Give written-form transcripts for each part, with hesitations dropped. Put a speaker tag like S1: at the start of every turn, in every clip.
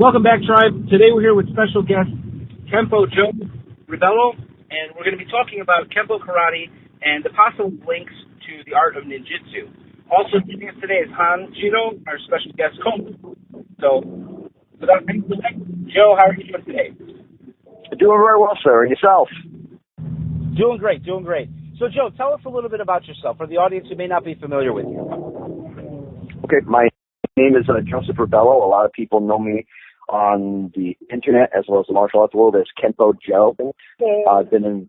S1: Welcome back, Tribe. Today we're here with special guest Kenpo-Joe Rebelo, and we're going to be talking about Kenpo Karate and the possible links to the art of ninjutsu. Also joining us today is Han Chino, our special guest coach. So, without any delay, Joe, how are you doing today?
S2: Doing very well, sir. And yourself?
S1: Doing great. So, Joe, tell us a little bit about yourself for the audience who may not be familiar with you.
S2: Okay, my name is Joseph Rebelo. A lot of people know me on the internet as well as the martial arts world as Kenpo-Joe. I've been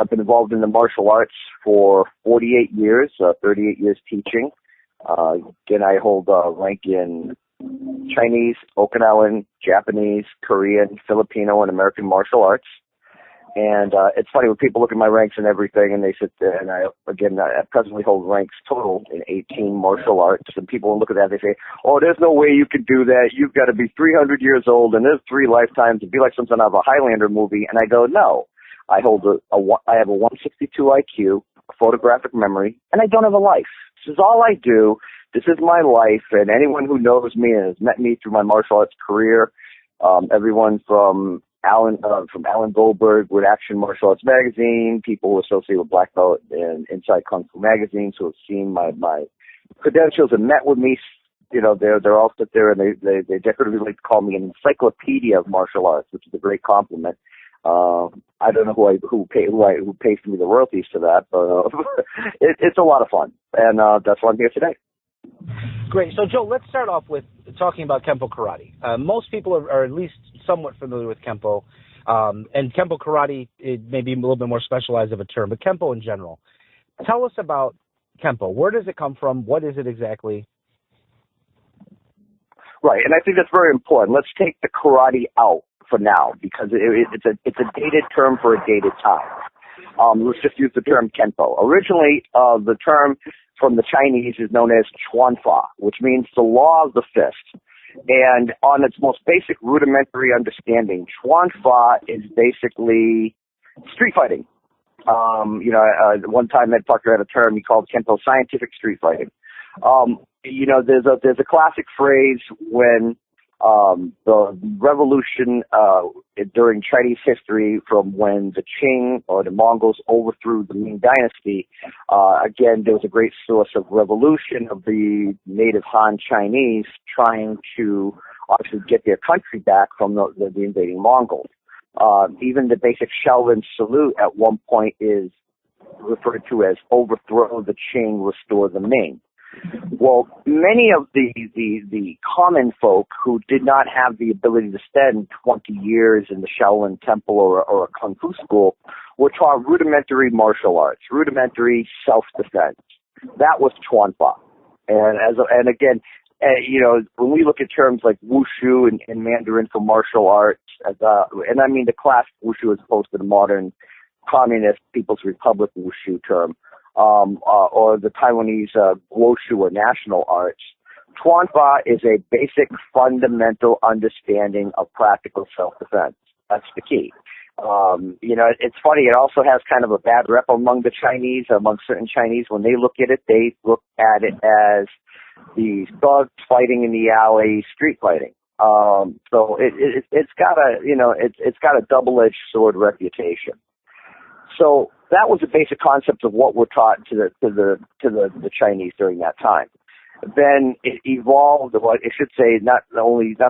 S2: involved in the martial arts for 48 years, 38 years teaching. Again, I hold rank in Chinese, Okinawan, Japanese, Korean, Filipino, and American martial arts. And it's funny when people look at my ranks and everything, and they sit there, and I presently hold ranks total in 18 martial arts. And people look at that, they say, "Oh, there's no way you could do that. You've got to be 300 years old, and there's 3 lifetimes. It'd be like something out of a Highlander movie." And I go, "No, I have a 162 IQ, a photographic memory, and I don't have a life. This is all I do. This is my life." And anyone who knows me and has met me through my martial arts career, everyone from Alan Goldberg with Action Martial Arts Magazine, people who associate with Black Belt and Inside Kung Fu Magazines who have seen my credentials and met with me, you know, they're all sit there and they decoratively like to call me an encyclopedia of martial arts, which is a great compliment. I don't know who pays me the royalties to that, but it's a lot of fun, and that's why I'm here today.
S1: Great. So, Joe, let's start off with talking about Kenpo Karate. Most people are at least somewhat familiar with Kenpo, and Kenpo Karate, it may be a little bit more specialized of a term, but Kenpo in general. Tell us about Kenpo. Where does it come from? What is it exactly?
S2: Right, and I think that's very important. Let's take the karate out for now because it's a dated term for a dated time. Let's just use the term Kenpo. Originally, the term from the Chinese is known as Chuanfa, which means the law of the fist. And on its most basic rudimentary understanding, Chuanfa is basically street fighting. One time Ed Parker had a term he called Kenpo scientific street fighting. There's a classic phrase when the revolution during Chinese history, from when the Qing or the Mongols overthrew the Ming Dynasty, again, there was a great source of revolution of the native Han Chinese trying to obviously get their country back from the invading Mongols. Even the basic Shaolin salute at one point is referred to as overthrow the Qing, restore the Ming. Well, many of the common folk who did not have the ability to spend 20 years in the Shaolin temple or a kung fu school were taught rudimentary martial arts, rudimentary self-defense. That was Chuanfa. And again, when we look at terms like wushu and Mandarin for martial arts, and I mean the classic wushu as opposed to the modern Communist People's Republic wushu term, or the Taiwanese guoshu or national arts, Chuanfa is a basic fundamental understanding of practical self-defense. That's the key. It's funny, it also has kind of a bad rep among the Chinese, among certain Chinese. When they look at it, they look at it as the thugs fighting in the alley, street fighting. So it's got a double-edged sword reputation. So that was the basic concept of what we're taught to the Chinese during that time. Then it evolved, well, I should say not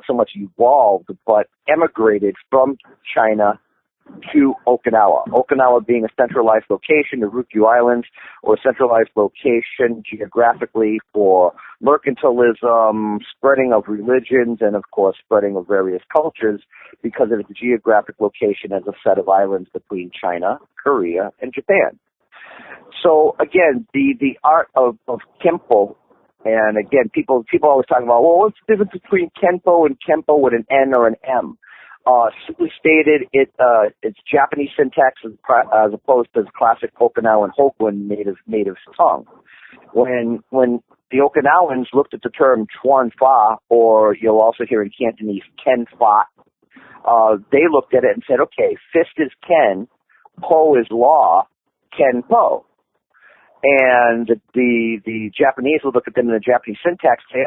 S2: so much evolved, but emigrated from China to Okinawa. Okinawa being a centralized location, the Ryukyu Islands, or a centralized location geographically for mercantilism, spreading of religions, and of course spreading of various cultures because of its geographic location as a set of islands between China, Korea, and Japan. So again, the art of Kenpo, and again, people always talk about, well, what's the difference between Kenpo and Kenpo with an N or an M? Simply stated, it's Japanese syntax as opposed to the classic Okinawan Hokkien native tongue. When the Okinawans looked at the term Chuan Fa, or you'll also hear in Cantonese Ken Fa, they looked at it and said, okay, fist is Ken, Po is law, Ken Po. And the Japanese would look at them in the Japanese syntax and say,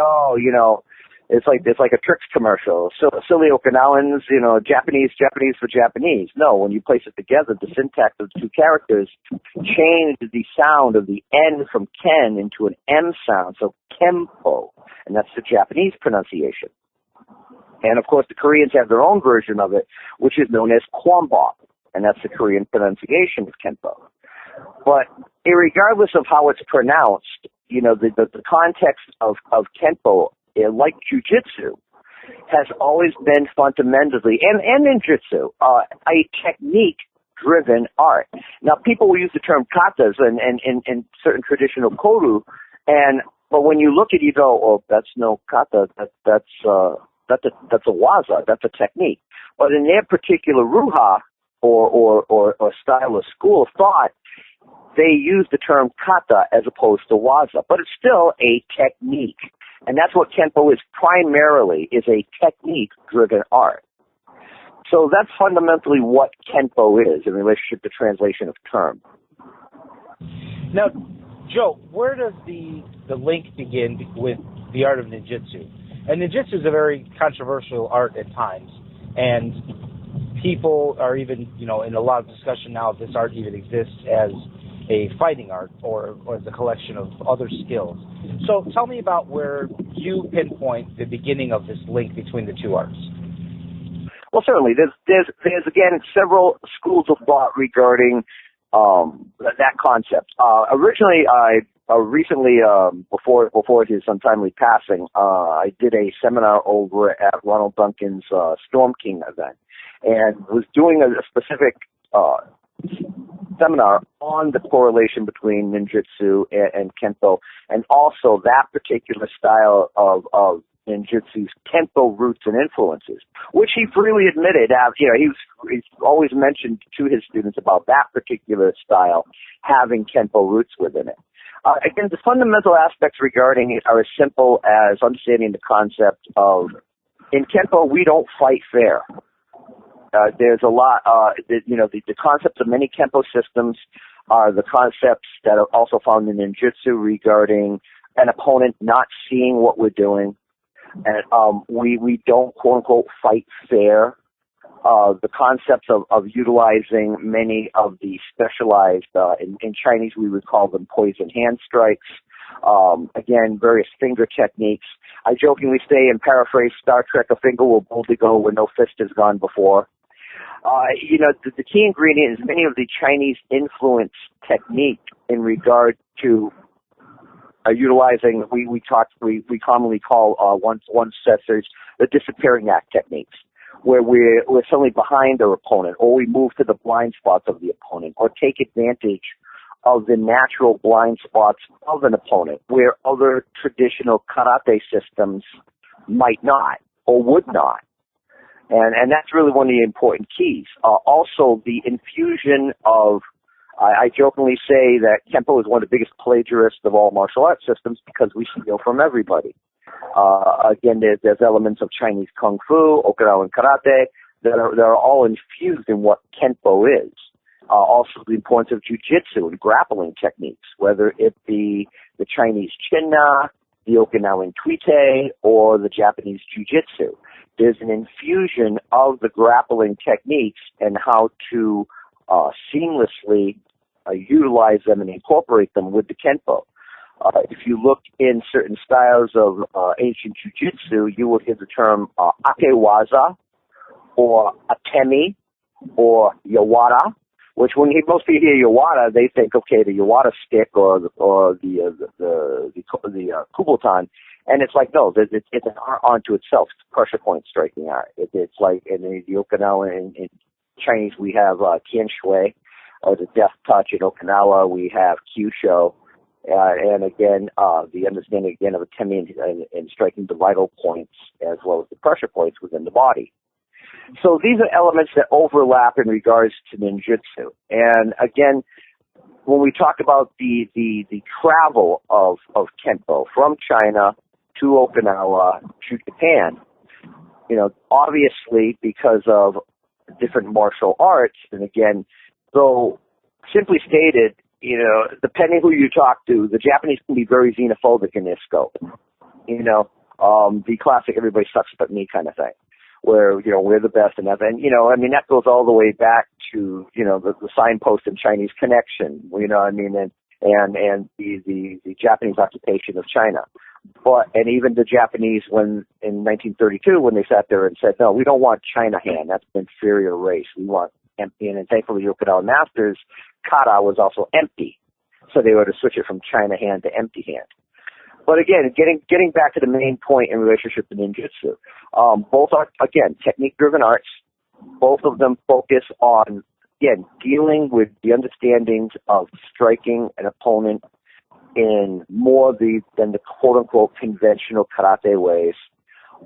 S2: it's like a tricks commercial. So silly Okinawans, Japanese for Japanese. No, when you place it together, the syntax of the two characters changed the sound of the N from Ken into an M sound, so Kenpo, and that's the Japanese pronunciation. And of course, the Koreans have their own version of it, which is known as Kwamba, and that's the Korean pronunciation of Kenpo. But regardless of how it's pronounced, the context of Kenpo, like Jiu-Jitsu, has always been fundamentally, and ninjutsu, a technique-driven art. Now, people will use the term katas in certain traditional koru, but when you look at it, you go, "Oh, that's no kata. That's a waza. That's a technique." But in their particular ruha or style of school of thought, they use the term kata as opposed to waza, but it's still a technique. And that's what Kenpo is primarily, is a technique-driven art. So that's fundamentally what Kenpo is in relationship to translation of term.
S1: Now, Joe, where does the link begin with the art of ninjutsu? And ninjutsu is a very controversial art at times, and people are even, in a lot of discussion now if this art even exists as a fighting art or as a collection of other skills. So tell me about where you pinpoint the beginning of this link between the two arts.
S2: Well, certainly. There's again several schools of thought regarding that concept. Originally, recently, before his untimely passing, I did a seminar over at Ronald Duncan's Storm King event, and was doing a specific seminar on the correlation between ninjutsu and Kenpo, and also that particular style of ninjutsu's Kenpo roots and influences, which he freely admitted. He's always mentioned to his students about that particular style having Kenpo roots within it. Again, the fundamental aspects regarding it are as simple as understanding the concept of, in Kenpo, we don't fight fair. There's a lot, the concepts of many Kenpo systems are the concepts that are also found in ninjutsu regarding an opponent not seeing what we're doing. And we don't, quote unquote, fight fair. The concepts of utilizing many of the specialized, in Chinese we would call them poison hand strikes. Again, various finger techniques. I jokingly say, and paraphrase Star Trek, a finger will boldly go where no fist has gone before. The key ingredient is many of the Chinese influence technique in regard to utilizing, we commonly call one sectors the disappearing act techniques, where we're suddenly behind our opponent, or we move to the blind spots of the opponent, or take advantage of the natural blind spots of an opponent, where other traditional karate systems might not or would not. And that's really one of the important keys. Also, the infusion of, I jokingly say that Kenpo is one of the biggest plagiarists of all martial arts systems because we steal from everybody. Again, there's elements of Chinese Kung Fu, Okinawan Karate, that are all infused in what Kenpo is. Also, the importance of Jiu-Jitsu and grappling techniques, whether it be the Chinese Chin-Na, the Okinawan Tuite, or the Japanese Jiu-Jitsu. There's an infusion of the grappling techniques and how to seamlessly utilize them and incorporate them with the Kenpo. If you look in certain styles of ancient Jiu-Jitsu, you will hear the term akewaza, or atemi, or yawara, which when most people hear yawara, they think, okay, the yawara stick or the kubotan. And it's like, no, it's an art onto itself. It's a pressure point striking art. It's like in the Okinawa, in Chinese, we have Tian Shui, or the death touch. In Okinawa, we have Kyusho. And again, the understanding again of atemi and striking the vital points as well as the pressure points within the body. So these are elements that overlap in regards to ninjutsu. And again, when we talk about the travel of Kenpo from China to Okinawa to Japan, obviously because of different martial arts, and again, though simply stated, depending who you talk to, the Japanese can be very xenophobic in their scope. the classic everybody sucks but me kind of thing, where, we're the best and that. And, that goes all the way back to, the signpost in Chinese Connection, and the Japanese occupation of China. And even the Japanese, when in 1932, when they sat there and said, no, we don't want China hand. That's an inferior race. We want empty. And thankfully, Okinawa Masters, kata was also empty. So they were to switch it from China hand to empty hand. But again, getting back to the main point in relationship to ninjutsu, both are, again, technique-driven arts. Both of them focus on, again, dealing with the understandings of striking an opponent in more than the quote-unquote conventional karate ways,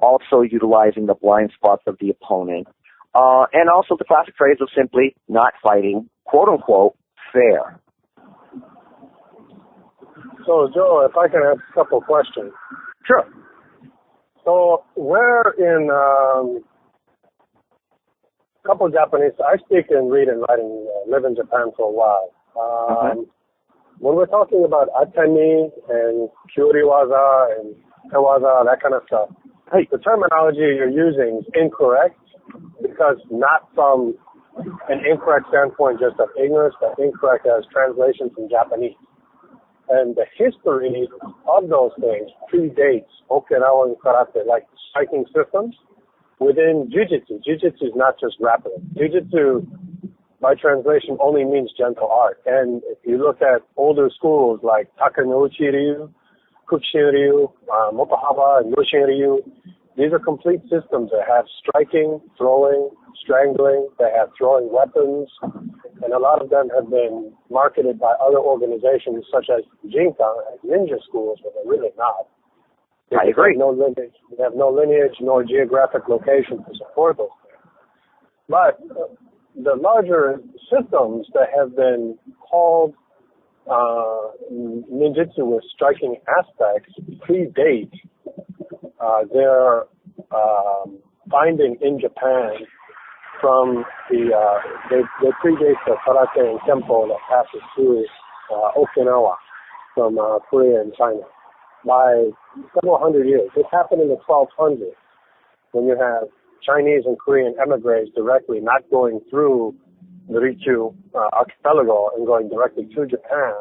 S2: also utilizing the blind spots of the opponent, and also the classic phrase of simply not fighting, quote-unquote, fair.
S3: So, Joe, if I can ask a couple questions.
S2: Sure.
S3: So, where in a couple Japanese, I speak and read and write and live in Japan for a while. When we're talking about atemi and kyuriwaza and tewaza, that kind of stuff, the terminology you're using is incorrect, because not from an incorrect standpoint just of ignorance, but incorrect as translation from Japanese. And the history of those things predates Okinawan karate, like striking systems within jiu-jitsu. Jiu-jitsu is not just grappling. Jiu-jitsu, by translation, only means gentle art. And if you look at older schools like Takanouchi Ryu, Kukushin Ryu, Motohaba, and Yoshin Ryu, these are complete systems that have striking, throwing, strangling, they have throwing weapons, and a lot of them have been marketed by other organizations such as Jinkan as ninja schools, but they're really not.
S2: I agree.
S3: They have no lineage nor geographic location to support those things. But the larger systems that have been called ninjutsu with striking aspects predate their finding in Japan from they predate the karate and Kenpo that passes through Okinawa from Korea and China by several hundred years. This happened in the 1200s when you have Chinese and Korean emigres directly not going through the Ryukyu archipelago and going directly to Japan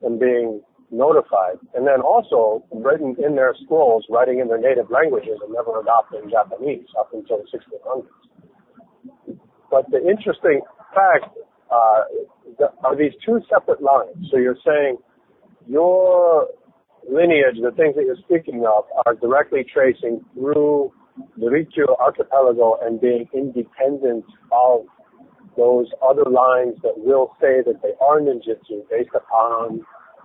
S3: and being notified. And then also written in their scrolls, writing in their native languages and never adopting Japanese up until the 1600s. But the interesting fact are these two separate lines. So you're saying your lineage, the things that you're speaking of, are directly tracing through the Ryukyu archipelago and being independent of those other lines that will say that they are ninjutsu based upon,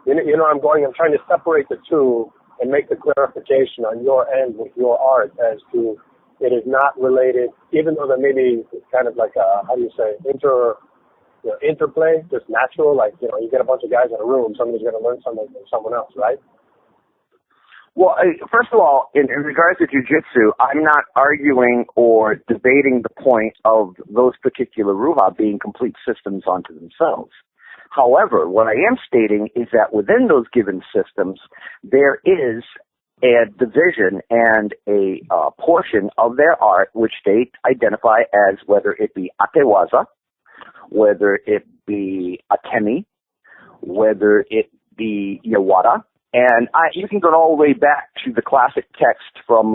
S3: I'm trying to separate the two and make the clarification on your end with your art as to it is not related, even though there may be kind of like a, interplay, just natural, like, you get a bunch of guys in a room, somebody's going to learn something from someone else, right?
S2: Well, first of all, in regards to jiu-jitsu, I'm not arguing or debating the point of those particular ruha being complete systems unto themselves. However, what I am stating is that within those given systems, there is a division and a portion of their art which they identify as whether it be atewaza, whether it be atemi, whether it be yawara. And you can go all the way back to the classic text from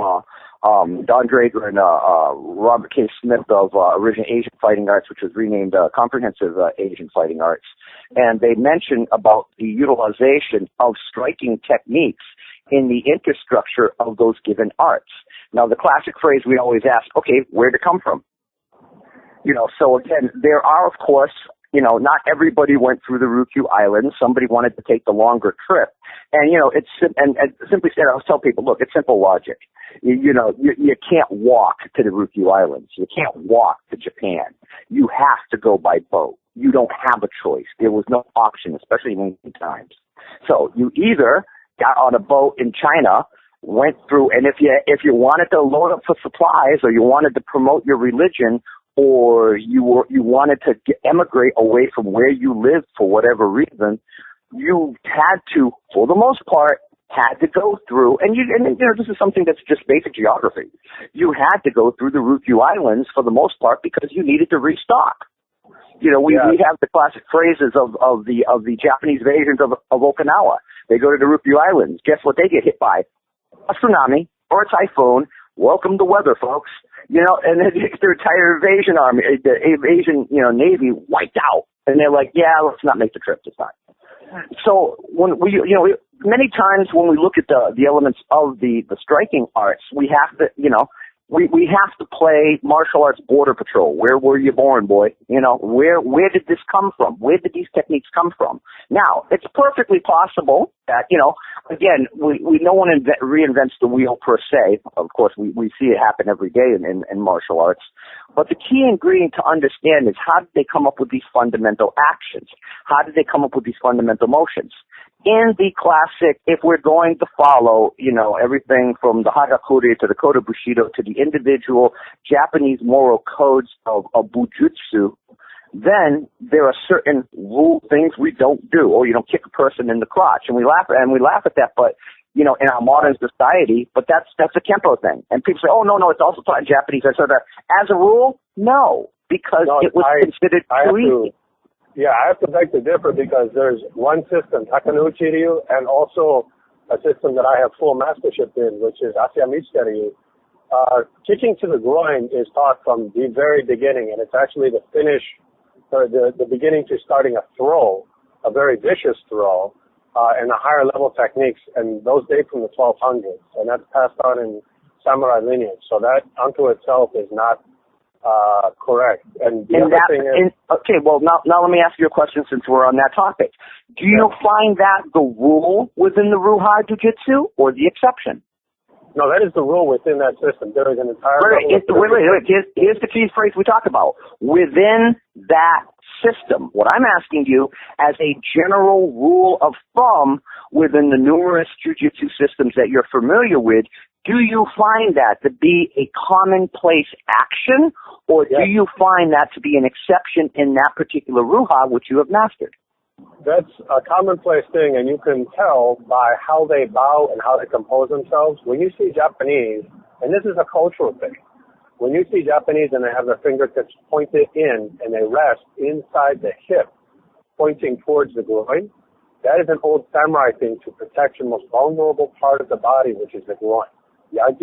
S2: Don Drager and Robert K. Smith of Original Asian Fighting Arts, which was renamed Comprehensive Asian Fighting Arts. And they mention about the utilization of striking techniques in the infrastructure of those given arts. Now, the classic phrase we always ask, okay, where'd it come from? So again, there are, of course, not everybody went through the Ryukyu Islands. Somebody wanted to take the longer trip. And, it's, and simply said, I always tell people, look, it's simple logic. You can't walk to the Ryukyu Islands. You can't walk to Japan. You have to go by boat. You don't have a choice. There was no option, especially in ancient times. So you either got on a boat in China, went through, and if you wanted to load up for supplies or you wanted to promote your religion, or you wanted to emigrate away from where you lived for whatever reason, you had to, for the most part, had to go through, and this is something that's just basic geography. You had to go through the Ryukyu Islands for the most part because you needed to restock. We have the classic phrases of the Japanese invasions of Okinawa. They go to the Ryukyu Islands. Guess what they get hit by? A tsunami or a typhoon. Welcome to weather, folks. And then their entire invasion army, the Asian, Navy wiped out. And they're like, yeah, let's not make the trip this time. So when many times when we look at the elements of the striking arts, we have to, we have to play martial arts border patrol. Where were you born, boy? Where did this come from? Where did these techniques come from? Now, it's perfectly possible that, again, no one reinvents the wheel per se. Of course, we see it happen every day in martial arts. But the key ingredient to understand is how did they come up with these fundamental actions? How did they come up with these fundamental motions? In the classic, if we're going to follow, everything from the Hagakure to the Kodo Bushido to the individual Japanese moral codes of Bujutsu, then there are certain rule things we don't do, or you don't kick a person in the crotch, and we laugh at that, but in our modern society, but that's a Kenpo thing, and people say, oh no, it's also taught in Japanese. I said that as a rule, no, because it was considered too easy.
S3: Yeah, I have to beg to differ because there's one system, Takanouchi Ryu, and also a system that I have full mastership in, which is Asiyamichika Ryu. Kicking to the groin is taught from the very beginning, and it's actually the finish, or the beginning to starting a throw, a very vicious throw, and the higher level techniques, and those date from the 1200s, and that's passed on in samurai lineage. So that unto itself is not correct. And the other thing is...
S2: Okay, well, now let me ask you a question since we're on that topic. Do you find that the rule within the Ruha Jiu-Jitsu or the exception?
S3: No, that is the rule within that system. There is an entire...
S2: Here's the key phrase we talk about. Within that system. What I'm asking you, as a general rule of thumb within the numerous Jiu-Jitsu systems that you're familiar with, do you find that to be a commonplace action, or do you find that to be an exception in that particular Ruha which you have mastered?
S3: That's a commonplace thing, and you can tell by how they bow and how they compose themselves. When you see Japanese, and this is a cultural thing, when you see Japanese and they have their fingertips pointed in and they rest inside the hip, pointing towards the groin, that is an old samurai thing to protect your most vulnerable part of the body, which is the groin. Yagi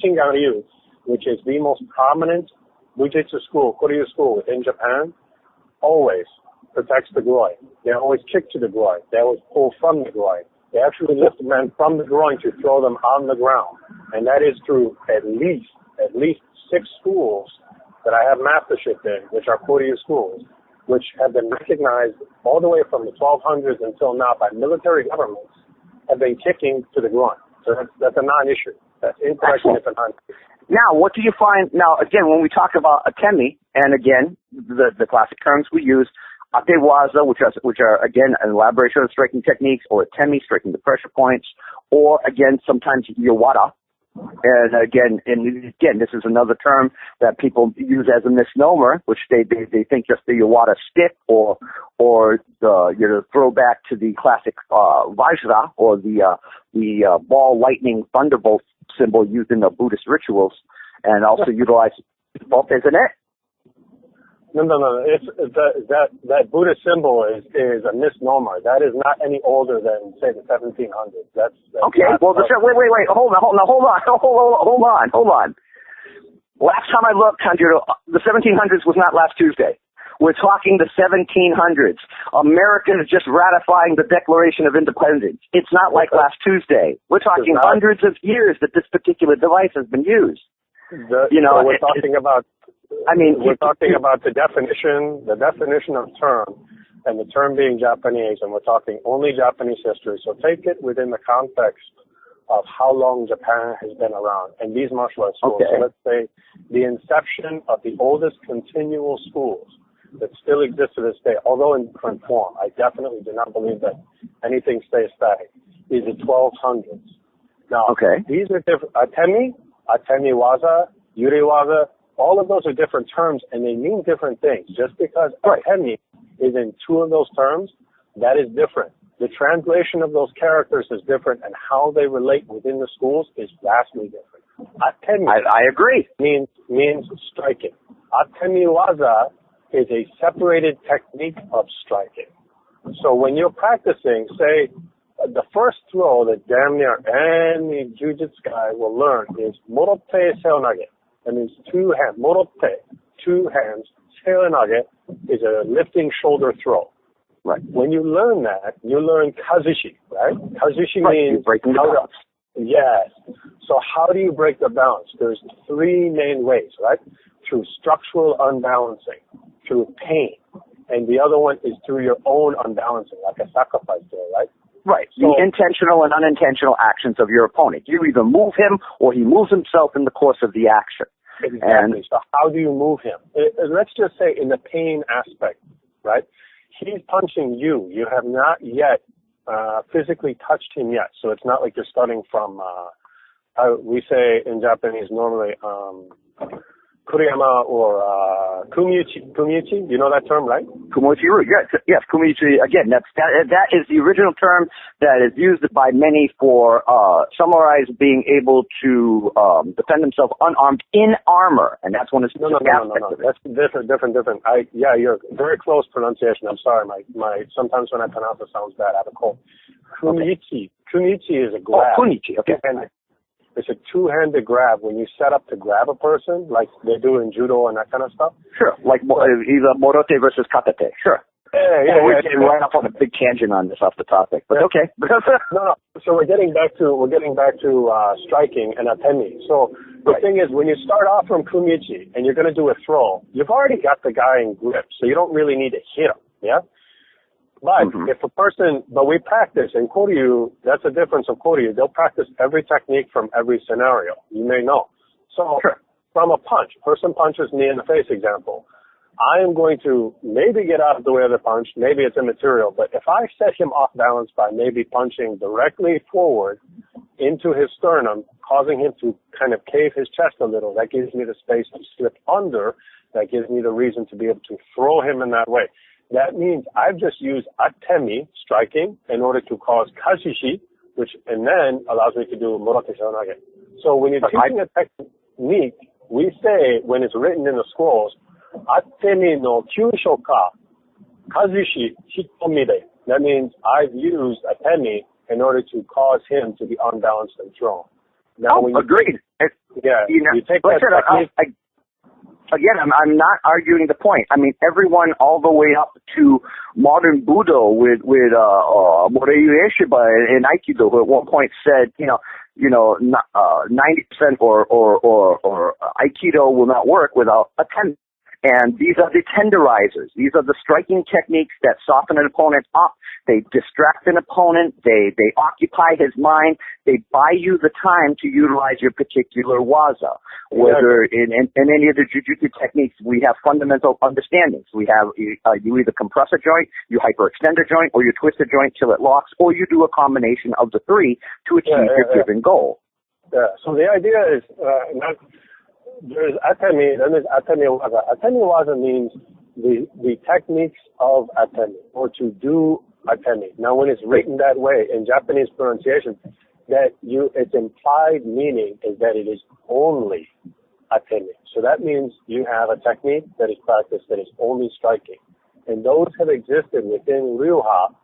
S3: Shingan Ryu, which is the most prominent Bujutsu school, Koryu school within Japan, always protects the groin. They always kick to the groin. They always pull from the groin. They actually lift men from the groin to throw them on the ground. And that is through at least 6 schools that I have mastership in, which are Koryu schools, which have been recognized all the way from the 1200s until now by military governments, have been kicking to the groin. So that's a non-issue. That's incorrect and it's a non-issue.
S2: Now, what do you find? Now, again, when we talk about atemi, and again, the classic terms we use, atewaza, which are again an elaboration of striking techniques, or atemi, striking the pressure points, or again, sometimes yawata. And again, this is another term that people use as a misnomer, which they think just the yawata stick, or the throwback to the classic vajra, or the ball, lightning, thunderbolt symbol used in the Buddhist rituals, and also utilize both, isn't it?
S3: No. It's that Buddhist symbol is a misnomer. That is not any older than, say, the 1700s. That's
S2: okay. Well, wait. Hold on. Last time I looked, the 1700s was not last Tuesday. We're talking the 1700s. America is just ratifying the Declaration of Independence. It's not like last Tuesday. We're talking hundreds of years that this particular device has been used.
S3: We're talking about the definition of term, and the term being Japanese, and we're talking only Japanese history. So take it within the context of how long Japan has been around, and these martial arts schools. Okay. So let's say the inception of the oldest continual schools that still exist to this day, although in different form. I definitely do not believe that anything stays static. Is the 1200s. Now, these are different. Atemi waza, yuri waza, all of those are different terms, and they mean different things. Just because atemi is in 2 of those terms, that is different. The translation of those characters is different, and how they relate within the schools is vastly different. Atemi
S2: I agree.
S3: means striking. Atemi waza is a separated technique of striking. So when you're practicing, say, the first throw that damn near any jujitsu guy will learn is morote seonage. That means two hands. Morote, two hands. Seonage is a lifting shoulder throw.
S2: Right.
S3: When you learn that, you learn kazushi, right? Kazushi means
S2: breaking the balance.
S3: Yes. So how do you break the balance? There's three main ways, right? Through structural unbalancing, through pain, and the other one is through your own unbalancing, like a sacrifice there, right?
S2: Right.
S3: So,
S2: the intentional and unintentional actions of your opponent. You either move him or he moves himself in the course of the action.
S3: Exactly.
S2: And
S3: so how do you move him? Let's just say in the pain aspect, right? He's punching you. You have not yet physically touched him yet. So it's not like you're starting from, we say in Japanese normally, kuriyama or kumiuchi. Kumiuchi, you know that term, right?
S2: Kumiuchi, yes, kumiuchi. Again, that is the original term that is used by many for samurais being able to defend themselves unarmed in armor, and that's one of the
S3: No. That's different. You're very close pronunciation. I'm sorry, my sometimes when I pronounce it sounds bad. I have a cold. Kumiuchi. Kumiuchi is a grab.
S2: Oh, kunichi. Okay.
S3: It's a two-handed grab when you set up to grab a person, like they do in judo and that kind of stuff.
S2: Sure, like either morote versus katate. Sure. We're getting right off on a big tangent on this off the topic, but okay.
S3: No. So we're getting back to striking and atemi. So the thing is, when you start off from kumichi and you're going to do a throw, you've already got the guy in grip, so you don't really need to hit him. Yeah. But but we practice in Koryu, that's the difference of Koryu. They'll practice every technique from every scenario. You may know. So from a punch, person punches me in the face example, I am going to maybe get out of the way of the punch, maybe it's immaterial, but if I set him off balance by maybe punching directly forward into his sternum, causing him to kind of cave his chest a little, that gives me the space to slip under, that gives me the reason to be able to throw him in that way. That means I've just used atemi, striking, in order to cause kazushi, and then allows me to do morote seonage. So when you're teaching a technique, we say, when it's written in the scrolls, atemi no kyusho ka, kazushi hitomide. That means I've used atemi in order to cause him to be unbalanced and thrown. Now,
S2: agreed.
S3: You take that technique.
S2: Again, I'm not arguing the point. I mean, everyone all the way up to modern Budo with Moryu Eshiba in Aikido, who at one point said, 90% or Aikido will not work without a ten. And these are the tenderizers. These are the striking techniques that soften an opponent up. They distract an opponent. They occupy his mind. They buy you the time to utilize your particular waza. Whether in any of the jujutsu techniques, we have fundamental understandings. We have you either compress a joint, you hyperextend a joint, or you twist a joint till it locks, or you do a combination of the three to achieve your given goal.
S3: Yeah. So the idea is there's atemi, then there's atemi waza. Atemi waza means the techniques of atemi, or to do atemi. Now, when it's written that way in Japanese pronunciation, its implied meaning is that it is only atemi. So that means you have a technique that is practiced that is only striking. And those have existed within Ryuha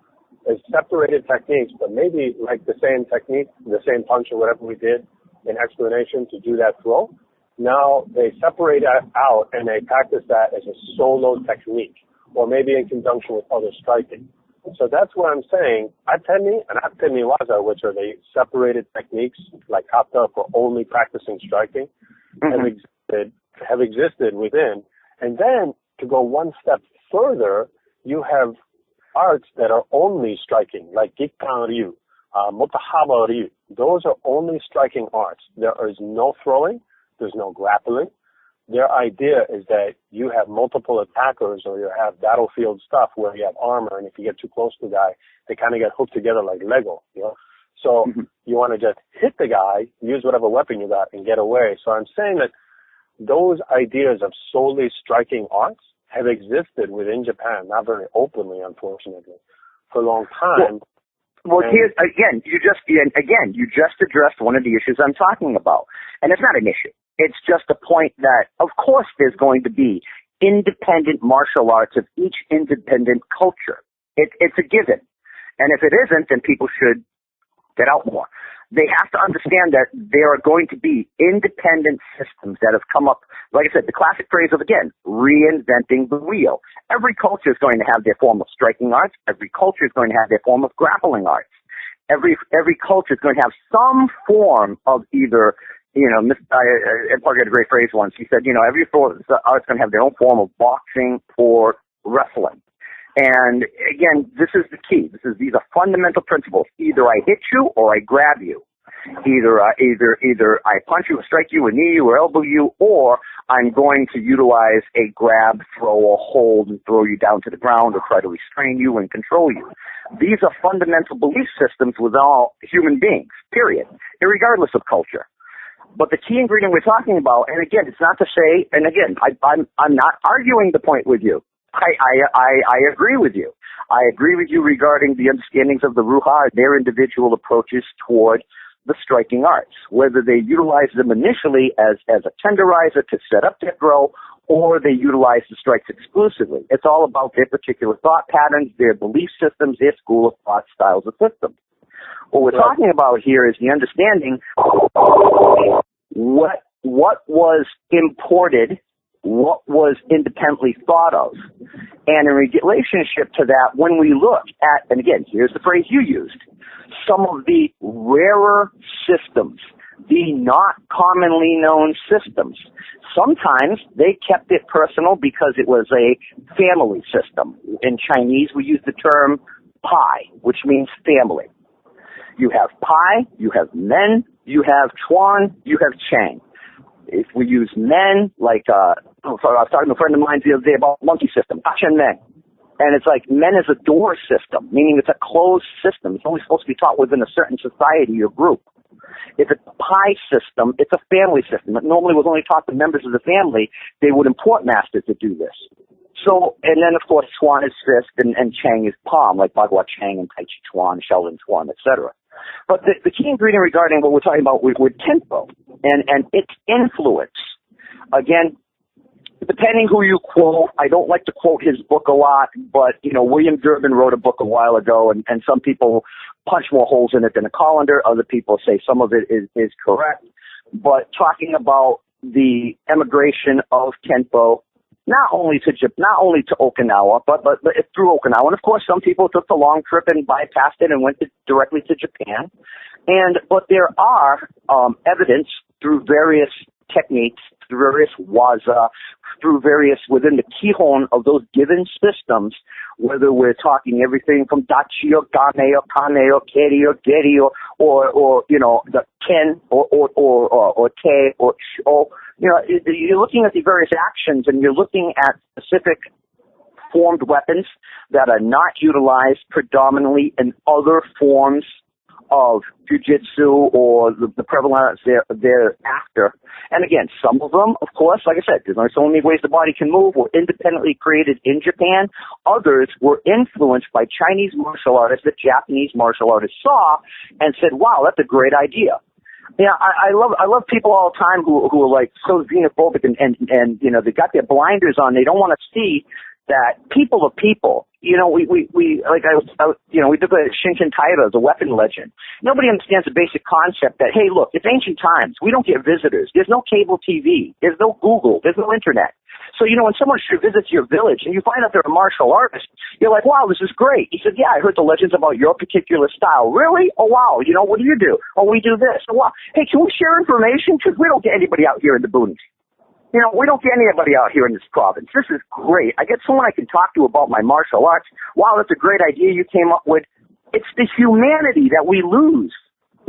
S3: as separated techniques, but maybe like the same technique, the same punch or whatever we did in explanation to do that throw. Now they separate out and they practice that as a solo technique, or maybe in conjunction with other striking. So that's what I'm saying. Atemi and atemi waza, which are the separated techniques like kata for only practicing striking, have existed within. And then to go one step further, you have arts that are only striking, like Gikkan Ryu, Motahaba Ryu. Those are only striking arts. There is no throwing. There's no grappling. Their idea is that you have multiple attackers, or you have battlefield stuff where you have armor, and if you get too close to the guy, they kind of get hooked together like Lego, So you want to just hit the guy, use whatever weapon you got, and get away. So I'm saying that those ideas of solely striking arts have existed within Japan, not very openly, unfortunately, for a long time.
S2: Well, here's, again, you just addressed one of the issues I'm talking about. And it's not an issue. It's just a point that, of course, there's going to be independent martial arts of each independent culture. It's a given. And if it isn't, then people should get out more. They have to understand that there are going to be independent systems that have come up. Like I said, the classic phrase of, again, reinventing the wheel. Every culture is going to have their form of striking arts. Every culture is going to have their form of grappling arts. Every culture is going to have some form of either, Ed Parker had a great phrase once. He said, every art's going to have their own form of boxing or wrestling. And again, this is the key. These are fundamental principles. Either I hit you or I grab you. Either I punch you or strike you or knee you or elbow you, or I'm going to utilize a grab, throw, or hold and throw you down to the ground or try to restrain you and control you. These are fundamental belief systems with all human beings, period, irregardless of culture. But the key ingredient we're talking about, and again, it's not to say, and again, I'm not arguing the point with you. I agree with you. I agree with you regarding the understandings of the Ruha, their individual approaches toward the striking arts, whether they utilize them initially as a tenderizer to set up their throw, or they utilize the strikes exclusively. It's all about their particular thought patterns, their belief systems, their school of thought styles of systems. What we're talking about here is the understanding what was imported, what was independently thought of. And in relationship to that, when we look at, and again, here's the phrase you used, some of the rarer systems, the not commonly known systems, sometimes they kept it personal because it was a family system. In Chinese, we use the term pai, which means family. You have pai, you have men, you have chuan, you have chang. If we use men, like, I was talking to a friend of mine the other day about monkey system, Chen men. And it's like men is a door system, meaning it's a closed system. It's only supposed to be taught within a certain society or group. If it's a pi system, it's a family system. It normally was only taught to members of the family. They would import masters to do this. So, and then of course, Chuan is fist and Chang is palm, like Bagua Chang and Tai Chi Chuan, Sheldon Chuan, etc. But the key ingredient regarding what we're talking about with Kenpo and its influence, again, depending who you quote, I don't like to quote his book a lot, but, William Durbin wrote a book a while ago, and some people punch more holes in it than a colander. Other people say some of it is correct. But talking about the emigration of Kenpo, not only to Okinawa, but through Okinawa. And of course, some people took the long trip and bypassed it and went directly to Japan. But there are evidence through various techniques, through various waza, through various within the kihon of those given systems, whether we're talking everything from dachi or game or kane or keri or geri or the ken or te or sho. You're looking at the various actions and you're looking at specific formed weapons that are not utilized predominantly in other forms of jiu-jitsu or the prevalence thereafter. And again, some of them, of course, like I said, there's only so many ways the body can move, were independently created in Japan. Others were influenced by Chinese martial artists that Japanese martial artists saw and said, wow, that's a great idea. Yeah, I love people all the time who are like so xenophobic and they got their blinders on. They don't want to see that people are people. We took a Shinken Taira, the weapon legend. Nobody understands the basic concept that, hey, look, it's ancient times. We don't get visitors. There's no cable TV. There's no Google. There's no internet. So, when someone visits your village and you find out they're a martial artist, you're like, wow, this is great. He said, yeah, I heard the legends about your particular style. Really? Oh, wow. What do you do? Oh, we do this. Oh, wow. Hey, can we share information? Because we don't get anybody out here in the boonies. We don't get anybody out here in this province. This is great. I get someone I can talk to about my martial arts. Wow, that's a great idea you came up with. It's the humanity that we lose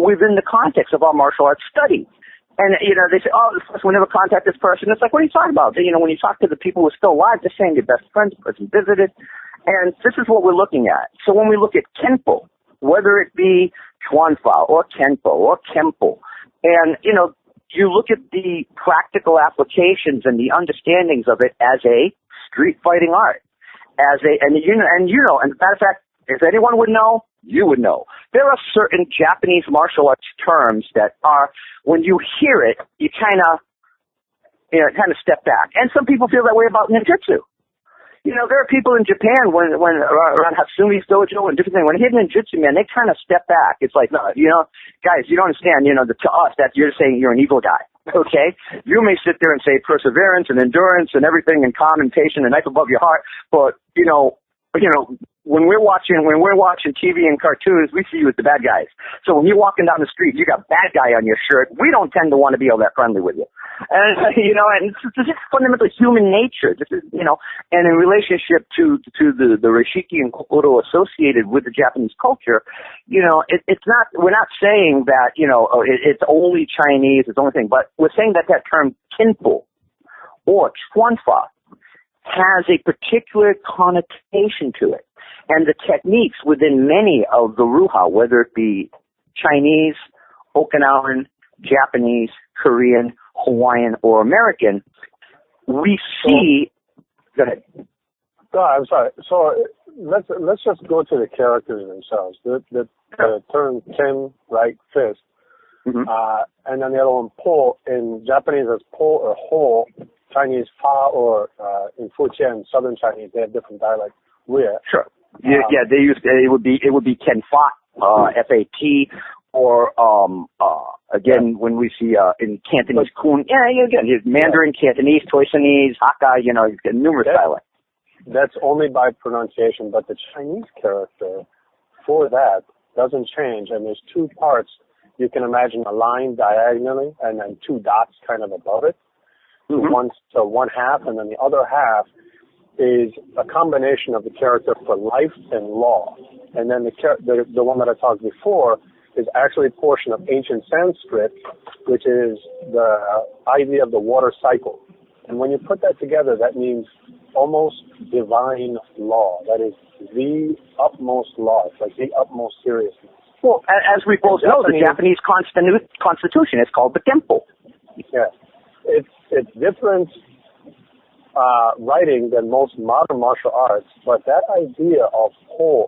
S2: within the context of our martial arts study. And, they say, oh, we'll never contact this person. It's like, what are you talking about? When you talk to the people who are still alive, they're saying your best friends, the person visited. And this is what we're looking at. So when we look at Kenpo, whether it be Chuanfa or Kenpo or Kempo, and, you look at the practical applications and the understandings of it as a street fighting art, and matter of fact, if anyone would know, you would know. there are certain Japanese martial arts terms that are, when you hear it, you kind of step back. And some people feel that way about ninjutsu. You know, there are people in Japan when around Hatsumi's dojo and different things. When they hit ninjutsu, man, they kind of step back. It's like, no, you know, guys, you don't understand. You know, to us, that you're saying you're an evil guy. Okay, you may sit there and say perseverance and endurance and everything and calm and patient and knife above your heart, but you know, when we're watching TV and cartoons, we see you as the bad guys. So when you're walking down the street, you got bad guy on your shirt. We don't tend to want to be all that friendly with you. And, you know, and this is fundamentally human nature. This is, you know, and in relationship to the Rishiki and Kokoro associated with the Japanese culture, you know, it's not, we're not saying that, you know, it's only Chinese, it's the only thing, but we're saying that term Kenpo or Chuanfa has a particular connotation to it. And the techniques within many of the Ruha, whether it be Chinese, Okinawan, Japanese, Korean, Hawaiian, or American, we see... Go ahead.
S3: No, I'm sorry. So let's just go to the characters themselves. The term ken, right, fist, and then the other one po. In Japanese, it's po or ho. Chinese fa, or in Fujian, Southern Chinese, they have different dialects.
S2: Sure. Yeah, they use it would be ken fa, FAT, or again when we see in Cantonese kun. Yeah, again, Mandarin, Cantonese, Toisanese, Hakka. You know, you've got numerous dialects.
S3: That's only by pronunciation, but the Chinese character for that doesn't change, and there's two parts. You can imagine a line diagonally, and then two dots kind of above it. So one half, and then the other half is a combination of the character for life and law. And then the one that I talked before is actually a portion of ancient Sanskrit, which is the idea of the water cycle. And when you put that together, that means almost divine law. That is the utmost law. It's like the utmost seriousness.
S2: Well, as we both know, the Japanese constitution is called the Kenpo.
S3: Yeah. It's different writing than most modern martial arts, but that idea of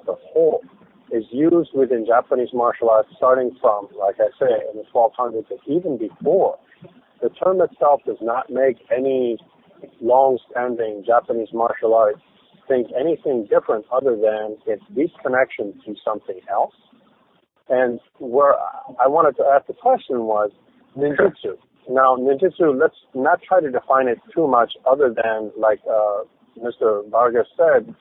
S3: the whole, is used within Japanese martial arts starting from, like I say, in the 1200s and even before. The term itself does not make any long-standing Japanese martial arts think anything different other than its deep connection to something else. And where I wanted to ask the question was ninjutsu. Now, ninjutsu, let's not try to define it too much other than, like Mr. Vargas said,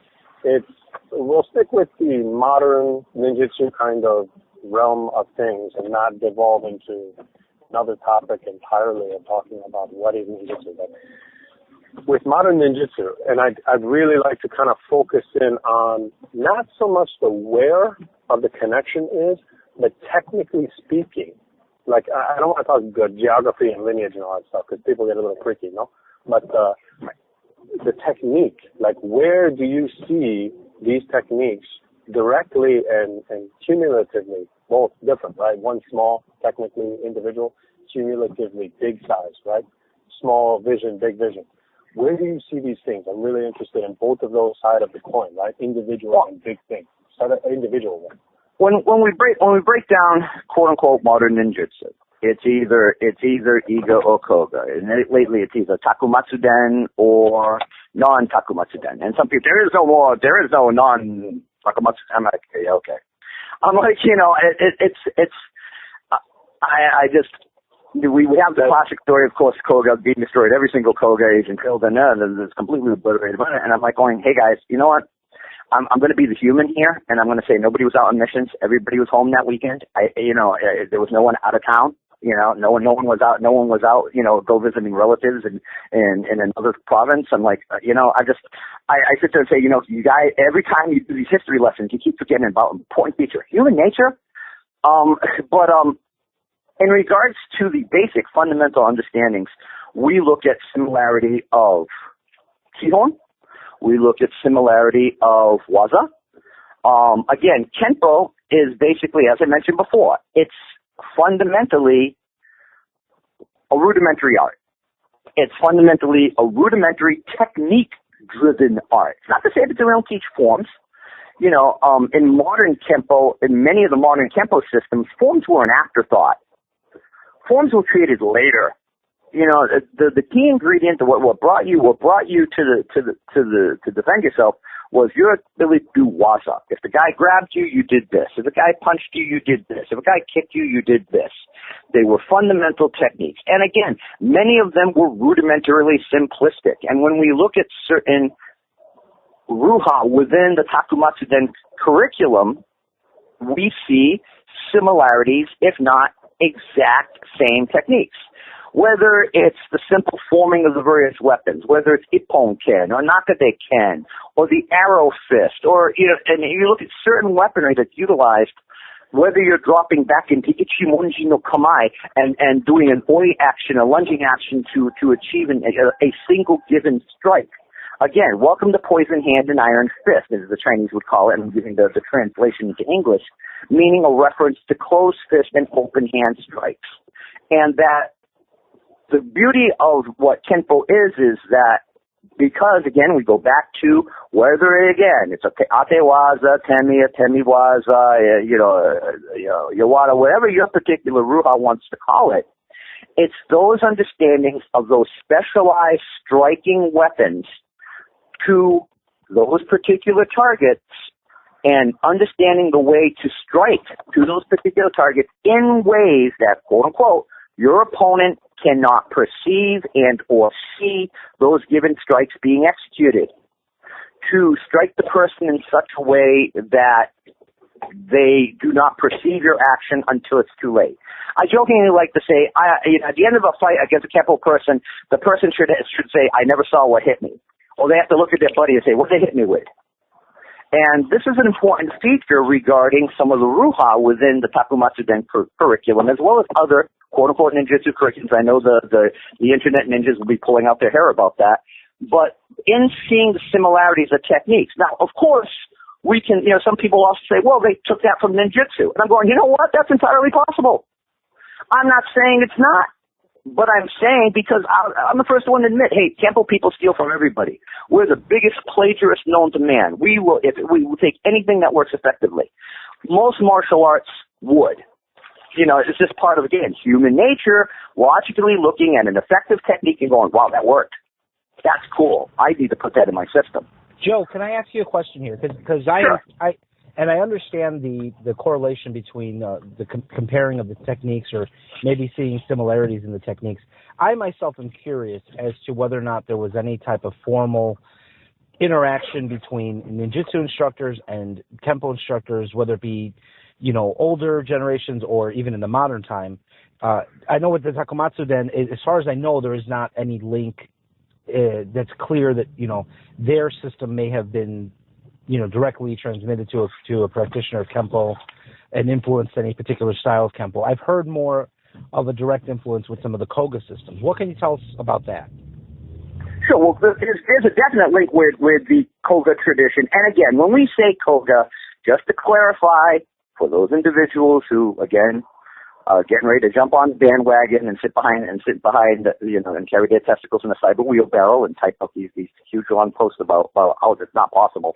S3: we'll stick with the modern ninjutsu kind of realm of things and not devolve into another topic entirely of talking about what is ninjutsu. But with modern ninjutsu, and I'd really like to kind of focus in on not so much the where of the connection is, but technically speaking. Like, I don't want to talk geography and lineage and all that stuff because people get a little tricky, you know? But the technique, like where do you see these techniques directly and cumulatively, both different, right? One small, technically individual, cumulatively big size, right? Small vision, big vision. Where do you see these things? I'm really interested in both of those sides of the coin, right? Individual and big thing. Start an individual one.
S2: When we break down quote unquote modern ninjutsu, it's either Iga or Koga. And lately it's either Takumatsu-den or non-Takumatsu-den. And some people there is no non-Takumatsu-den. I'm like, okay. I'm like, you know, we have the classic story, of course, Koga being destroyed. Every single Koga agent killed, and it's completely obliterated. And I'm like going, hey guys, you know what? I'm going to be the human here, and I'm going to say nobody was out on missions. Everybody was home that weekend. There was no one out of town. You know, no one was out. No one was out. You know, go visiting relatives in another province. I'm like, you know, I sit there and say, you know, you guys, every time you do these history lessons, you keep forgetting about important feature, human nature. But in regards to the basic fundamental understandings, we look at similarity of Kihon. We look at similarity of Waza. Again, Kenpo is basically, as I mentioned before, it's fundamentally a rudimentary art. It's fundamentally a rudimentary technique-driven art. It's not to say that they don't teach forms. In modern Kenpo, in many of the modern Kenpo systems, forms were an afterthought. Forms were created later. The key ingredient to what brought you to defend yourself was your ability to do waza. If the guy grabbed you, you did this. If the guy punched you, you did this. If a guy kicked you, you did this. They were fundamental techniques. And again, many of them were rudimentarily simplistic. And when we look at certain Ruha within the Takumatsu Den curriculum, we see similarities, if not exact same techniques. Whether it's the simple forming of the various weapons, whether it's Ippon Ken or Nakade Ken or the arrow fist, or, and you look at certain weaponry that's utilized, whether you're dropping back into Ichimonji no Kamae and doing an oi action, a lunging action to achieve a single given strike. Again, welcome to Poison Hand and Iron Fist, as the Chinese would call it, and I'm giving the translation into English, meaning a reference to closed fist and open hand strikes. And that the beauty of what Kenpo is that because, again, we go back to whether, again, it's Atewaza, Temiwaza, Yawada, whatever your particular Ruha wants to call it, it's those understandings of those specialized striking weapons to those particular targets and understanding the way to strike to those particular targets in ways that, quote unquote, your opponent cannot perceive and or see those given strikes being executed. To strike the person in such a way that they do not perceive your action until it's too late. I jokingly like to say, at the end of a fight against a Kenpo person, the person should say, I never saw what hit me. Or they have to look at their buddy and say, what did they hit me with? And this is an important feature regarding some of the Ruha within the Takumatsu Den curriculum, as well as other quote-unquote ninjutsu curriculums. I know the internet ninjas will be pulling out their hair about that. But in seeing the similarities of techniques. Now, of course, we can, some people also say, well, they took that from ninjutsu. And I'm going, you know what? That's entirely possible. I'm not saying it's not. But I'm saying, because I'm the first one to admit, hey, Kenpo people steal from everybody. We're the biggest plagiarists known to man. We will take anything that works effectively. Most martial arts would. It's just part of, again, human nature, logically looking at an effective technique and going, wow, that worked. That's cool. I need to put that in my system.
S1: Joe, can I ask you a question here? Because
S2: Sure.
S1: I understand the correlation between the comparing of the techniques or maybe seeing similarities in the techniques. I myself am curious as to whether or not there was any type of formal interaction between ninjutsu instructors and Kenpo instructors, whether it be, older generations or even in the modern time. I know with the Takumatsu Den, as far as I know, there is not any link that's clear that, their system may have been directly transmitted to a practitioner of Kenpo and influenced any particular style of Kenpo. I've heard more of a direct influence with some of the Koga systems. What can you tell us about that?
S2: Sure. Well, there's a definite link with the Koga tradition. And again, when we say Koga, just to clarify, for those individuals who, again, getting ready to jump on the bandwagon and sit behind, and carry their testicles in a cyber wheelbarrow and type up these huge long posts about how it's not possible.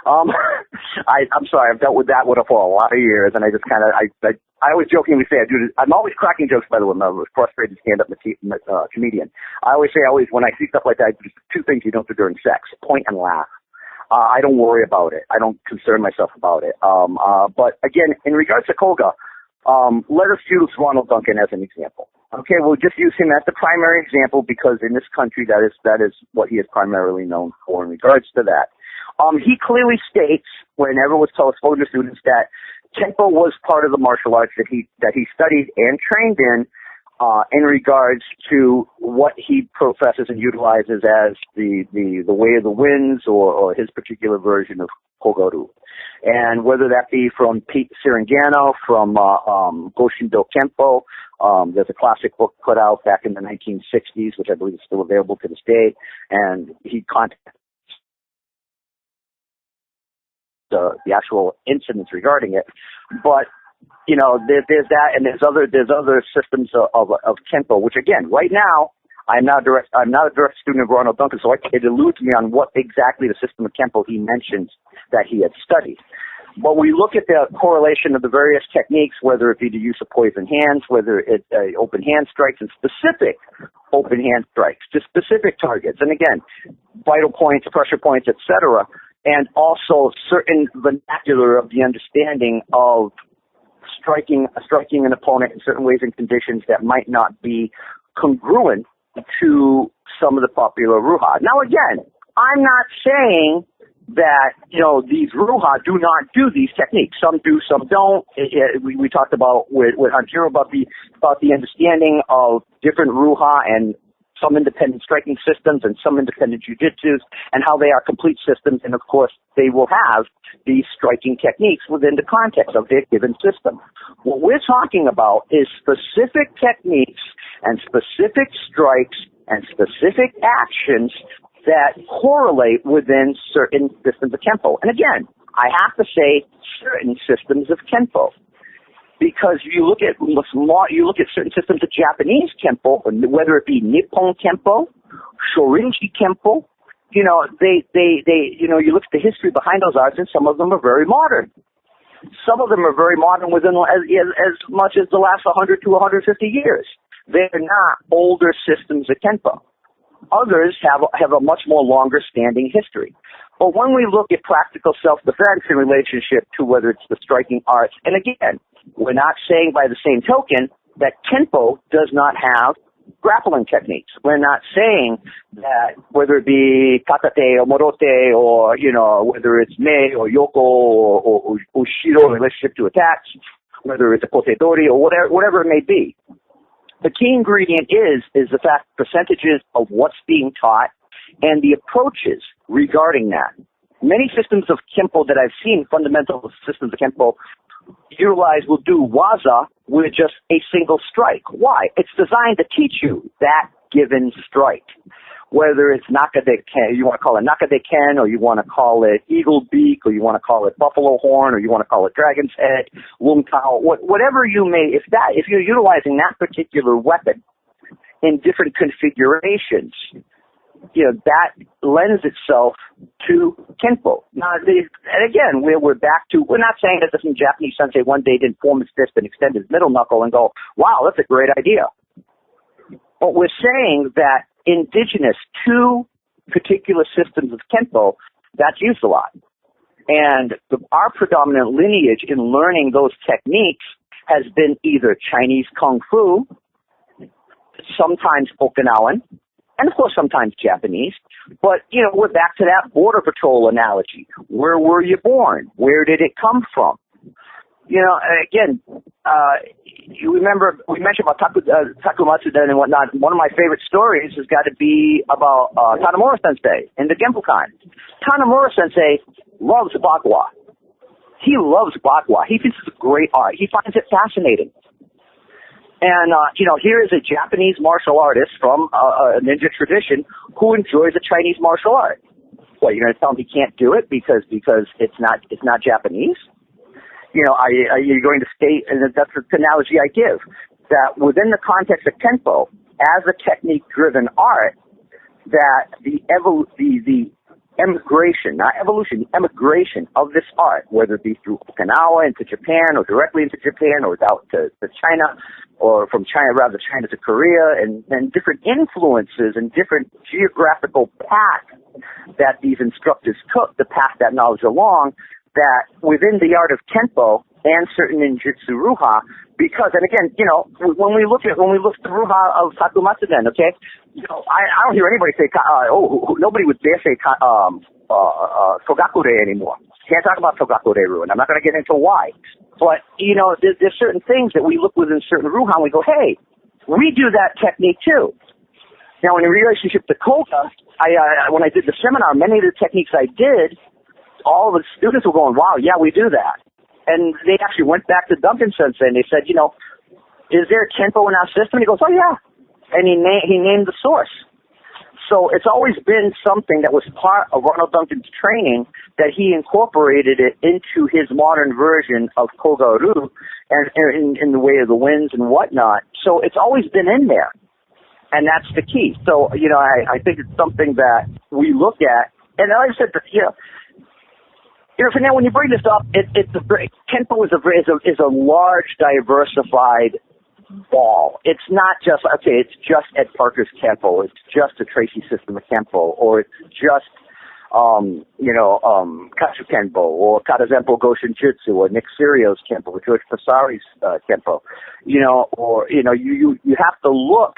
S2: I'm sorry, I've dealt with that one for a lot of years, and I just kind of, I always jokingly say I'm always cracking jokes, by the way. I'm a frustrated stand-up comedian. I always say, when I see stuff like that, there's two things you don't do during sex: point and laugh. I don't worry about it. I don't concern myself about it. But again, in regards to Koga, let us use Ronald Duncan as an example. Okay, we'll just use him as the primary example because in this country that is what he is primarily known for in regards to that. He clearly states, whenever it was spoken to students, that Kenpo was part of the martial arts that he studied and trained in regards to what he professes and utilizes as the way of the winds or his particular version of Kogoru. And whether that be from Pete Sirengano, from Goshindo Kenpo, there's a classic book put out back in the 1960s, which I believe is still available to this day, and he contacted the actual incidents regarding it. But there's that, and there's other systems of Kenpo, which again, right now, I'm not a direct student of Ronald Duncan, so it eludes me on what exactly the system of Kenpo he mentions that he had studied. But we look at the correlation of the various techniques, whether it be the use of poison hands, whether it's open hand strikes, and specific open hand strikes to specific targets. And again, vital points, pressure points, etc. And also certain vernacular of the understanding of striking an opponent in certain ways and conditions that might not be congruent to some of the popular Ruha. Now again, I'm not saying that, these Ruha do not do these techniques. Some do, some don't. We talked about with Hanjiro about the understanding of different Ruha and some independent striking systems and some independent jujitsus and how they are complete systems. And of course, they will have these striking techniques within the context of their given system. What we're talking about is specific techniques and specific strikes and specific actions that correlate within certain systems of Kenpo. And again, I have to say certain systems of Kenpo. Because you look at certain systems of Japanese Kenpo, whether it be Nippon Kenpo, Shorinji Kenpo, you look at the history behind those arts, and some of them are very modern. Some of them are very modern within as much as the last 100 to 150 years. They're not older systems of Kenpo. Others have a much more longer standing history. But when we look at practical self-defense in relationship to whether it's the striking arts, and again, we're not saying by the same token that Kenpo does not have grappling techniques. We're not saying that whether it be katate or morote or, whether it's mei or yoko or ushiro in relationship to attacks, whether it's a kotedori or whatever it may be. The key ingredient is the fact percentages of what's being taught and the approaches regarding that. Many systems of Kenpo that I've seen, fundamental systems of Kenpo, will do waza with just a single strike. Why? It's designed to teach you that given strike. Whether it's nakade-ken, you want to call it nakade-ken, or you want to call it eagle beak, or you want to call it buffalo horn, or you want to call it dragon's head, lung tao, whatever you may, if you're utilizing that particular weapon in different configurations, that lends itself to Kenpo. Now, and again, we're back to, we're not saying that some Japanese sensei one day didn't form his fist and extend his middle knuckle and go, wow, that's a great idea. But we're saying that indigenous to particular systems of Kenpo, that's used a lot. And our predominant lineage in learning those techniques has been either Chinese Kung Fu, sometimes Okinawan, and of course sometimes Japanese. But, we're back to that Border Patrol analogy. Where were you born? Where did it come from? Again, you remember we mentioned about Takumatsu and whatnot. One of my favorite stories has got to be about Tanemura Sensei in the Genpokan. Tanemura Sensei loves Bagua. He loves Bagua. He thinks it's a great art. He finds it fascinating. And, here is a Japanese martial artist from a ninja tradition who enjoys a Chinese martial art. What, you're going to tell him he can't do it because it's not Japanese? Are you going to state, and that's the analogy I give, that within the context of Kenpo, as a technique-driven art, that the emigration, not evolution, the emigration of this art, whether it be through Okinawa into Japan or directly into Japan or out to China, or from China to Korea, and different influences and different geographical paths that these instructors took to pass that knowledge along, that within the art of Kenpo and certain ninjutsu Ruha, because, and again, when we look at the Ruha of Takumatsu, okay, I don't hear anybody say, nobody would dare say Togakure anymore. Can't talk about Togakure Ruin. I'm not going to get into why. But, there's certain things that we look within certain Ruha and we go, hey, we do that technique too. Now, in relationship to Koga, when I did the seminar, many of the techniques I did, all the students were going, wow, yeah, we do that. And they actually went back to Duncan Sensei and they said, is there a Kenpo in our system? He goes, oh, yeah. And he named the source. So it's always been something that was part of Ronald Duncan's training, that he incorporated it into his modern version of Koga-Ru and in the way of the winds and whatnot. So it's always been in there. And that's the key. So, I think it's something that we look at. And like I said, for now, when you bring this up, Kenpo is a large, diversified ball. It's not just, it's just Ed Parker's Kenpo. It's just a Tracy system of Kenpo. Or it's just, Kachu Kenpo, or Kadazempo Goshin Jutsu, or Nick Serio's Kenpo, or George Fasari's Kenpo. You have to look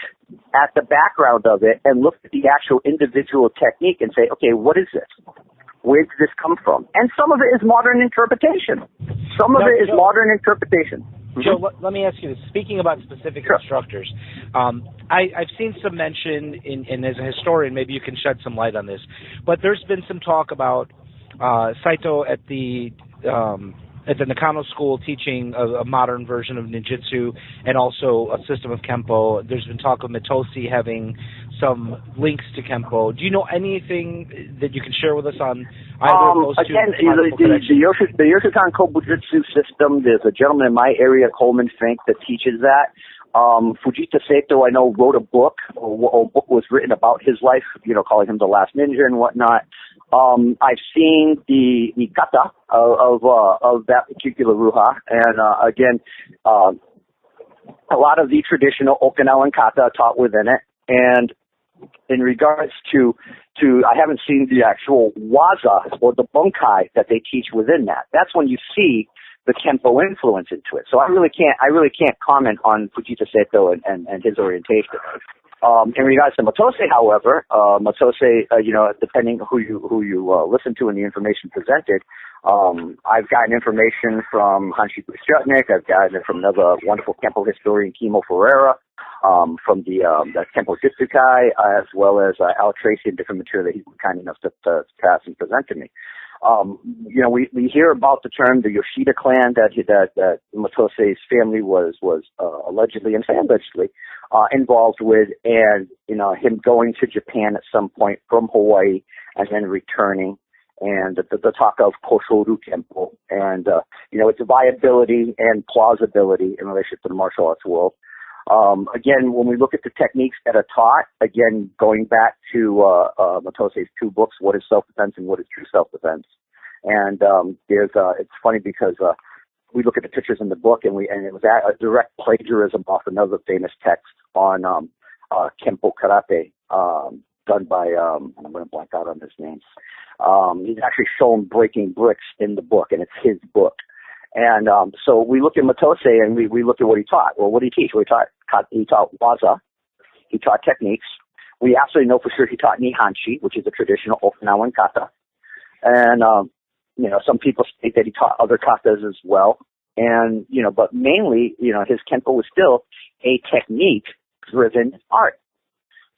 S2: at the background of it and look at the actual individual technique and say, okay, what is this? Where did this come from? And some of it is modern interpretation.
S1: Joe, let me ask you this. Speaking about specific instructors, I've seen some mention, and as a historian, maybe you can shed some light on this, but there's been some talk about Saito at the Nakano School teaching a modern version of ninjutsu and also a system of Kenpo. There's been talk of Mitosi having some links to Kenpo. Do you know anything that you can share with us on either of those two?
S2: Again, the Yoshikan Kobujutsu system, there's a gentleman in my area, Coleman Fink, that teaches that. Fujita Saito, I know, wrote a book, or a book was written about his life, calling him the last ninja and whatnot. I've seen the kata of that particular ruha, and again, a lot of the traditional Okinawan kata are taught within it. And in regards to I haven't seen the actual waza or the bunkai that they teach within that. That's when you see the Kenpo influence into it. So I really can't comment on Fujita Saito and his orientation. In regards to Mitosi, however, depending who you listen to and the information presented, I've gotten information from Hanshi Bushutnik. I've gotten it from another wonderful Kenpo historian, Kimo Ferreira, from the Kenpo-Jitsukai, as well as Al Tracy and different material that he was kind enough to pass and present to me. We hear about the term the Yoshida clan that Mitosi's family was allegedly and allegedly involved with, and him going to Japan at some point from Hawaii and then returning, and the talk of Koshoru Kenpo, and its viability and plausibility in relationship to the martial arts world. Again, when we look at the techniques that are taught, again, going back to Mitosi's two books, What is Self-Defense and What is True Self-Defense. And it's funny because we look at the pictures in the book, and it was a direct plagiarism off another famous text on Kenpo Karate, done by, I'm going to blank out on his name. He's actually shown breaking bricks in the book, and it's his book. And so we look at Mitosi and we look at what he taught. Well, what did he teach? Well, he taught waza. He taught techniques. We absolutely know for sure he taught Nihanshi, which is a traditional Okinawan kata. And, some people state that he taught other katas as well. And, but mainly, his Kenpo was still a technique-driven art.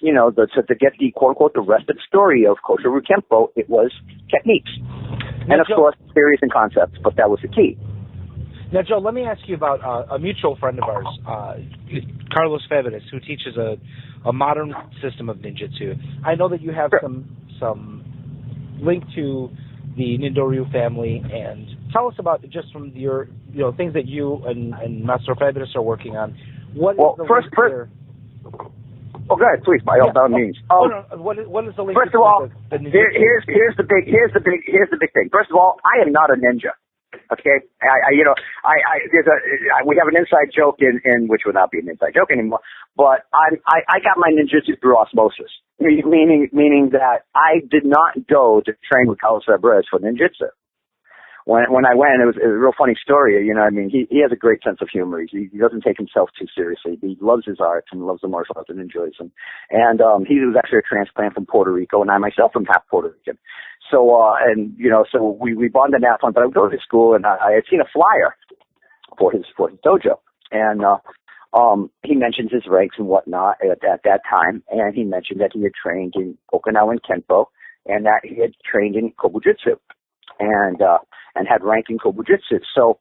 S2: To get the quote-unquote the rest of the story of Koshoru Kenpo, it was techniques. And, of course, theories and concepts, but that was the key.
S1: Now, Joe, let me ask you about a mutual friend of ours, Carlos Febres, who teaches a modern system of ninjutsu. I know that you have some link to the Nindoryu family, and tell us about just from your things that you and Master Febres are working on. What is the link there?
S2: Oh, go ahead, please, by all means.
S1: What is the link?
S2: First of all, here's the big thing. First of all, I am not a ninja. Okay, we have an inside joke in which would not be an inside joke anymore. But I got my ninjutsu through osmosis, meaning that I did not go to train with Carlos Febres for ninjutsu. When I went, it was a real funny story. He has a great sense of humor. He doesn't take himself too seriously. He loves his art and loves the martial arts and enjoys them. And he was actually a transplant from Puerto Rico, and I myself am half Puerto Rican. So so we bonded that fun. But I would go to school, and I had seen a flyer for his dojo, and he mentioned his ranks and whatnot at that time, and he mentioned that he had trained in Okinawan Kenpo and that he had trained in Kobujutsu, and had rank in Kobujutsu. So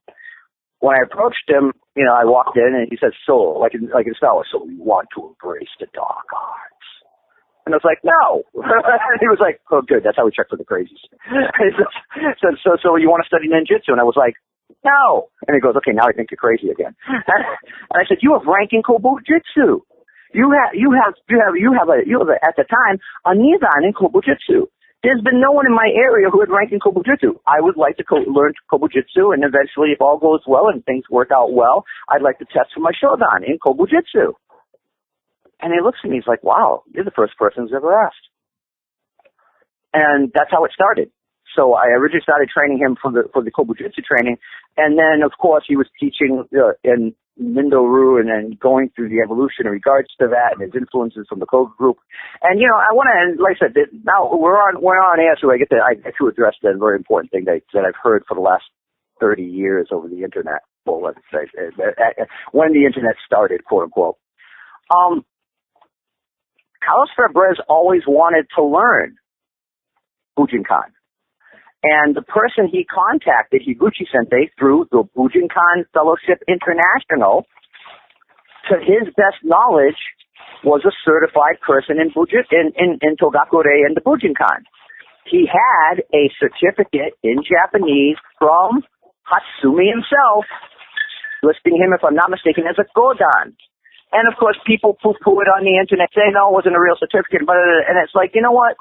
S2: when I approached him, I walked in and he said, so, like in Star Wars, so we want to embrace the dark arts. And I was like, no. And he was like, oh, good. That's how we check for the crazies. He said, so you want to study ninjutsu? And I was like, no. And he goes, okay, now I think you're crazy again. And I said, you have rank in Kobujutsu. You have at the time a Nizan in Kobujutsu. There's been no one in my area who had ranked in Kobujutsu. I would like to learn Kobujutsu, and eventually, if all goes well and things work out well, I'd like to test for my Shodan in Kobujutsu. And he looks at me, he's like, wow, you're the first person who's ever asked. And that's how it started. So I originally started training him for the Kobujutsu training, and then, of course, he was teaching in Nindo-Ryu and then going through the evolution in regards to that and his influences from the Koga group. And, I want to, like I said, now we're on air, so I get to address that very important thing that I've heard for the last 30 years over the internet. Well, let's say, when the internet started, quote unquote. Carlos Febres always wanted to learn Bujinkan. And the person he contacted, Higuchi-sensei, through the Bujinkan Fellowship International, to his best knowledge, was a certified person in Togakure and the Bujinkan. He had a certificate in Japanese from Hatsumi himself, listing him, if I'm not mistaken, as a Godan. And, of course, people poo-poo it on the internet, say, no, it wasn't a real certificate, and it's like, you know what?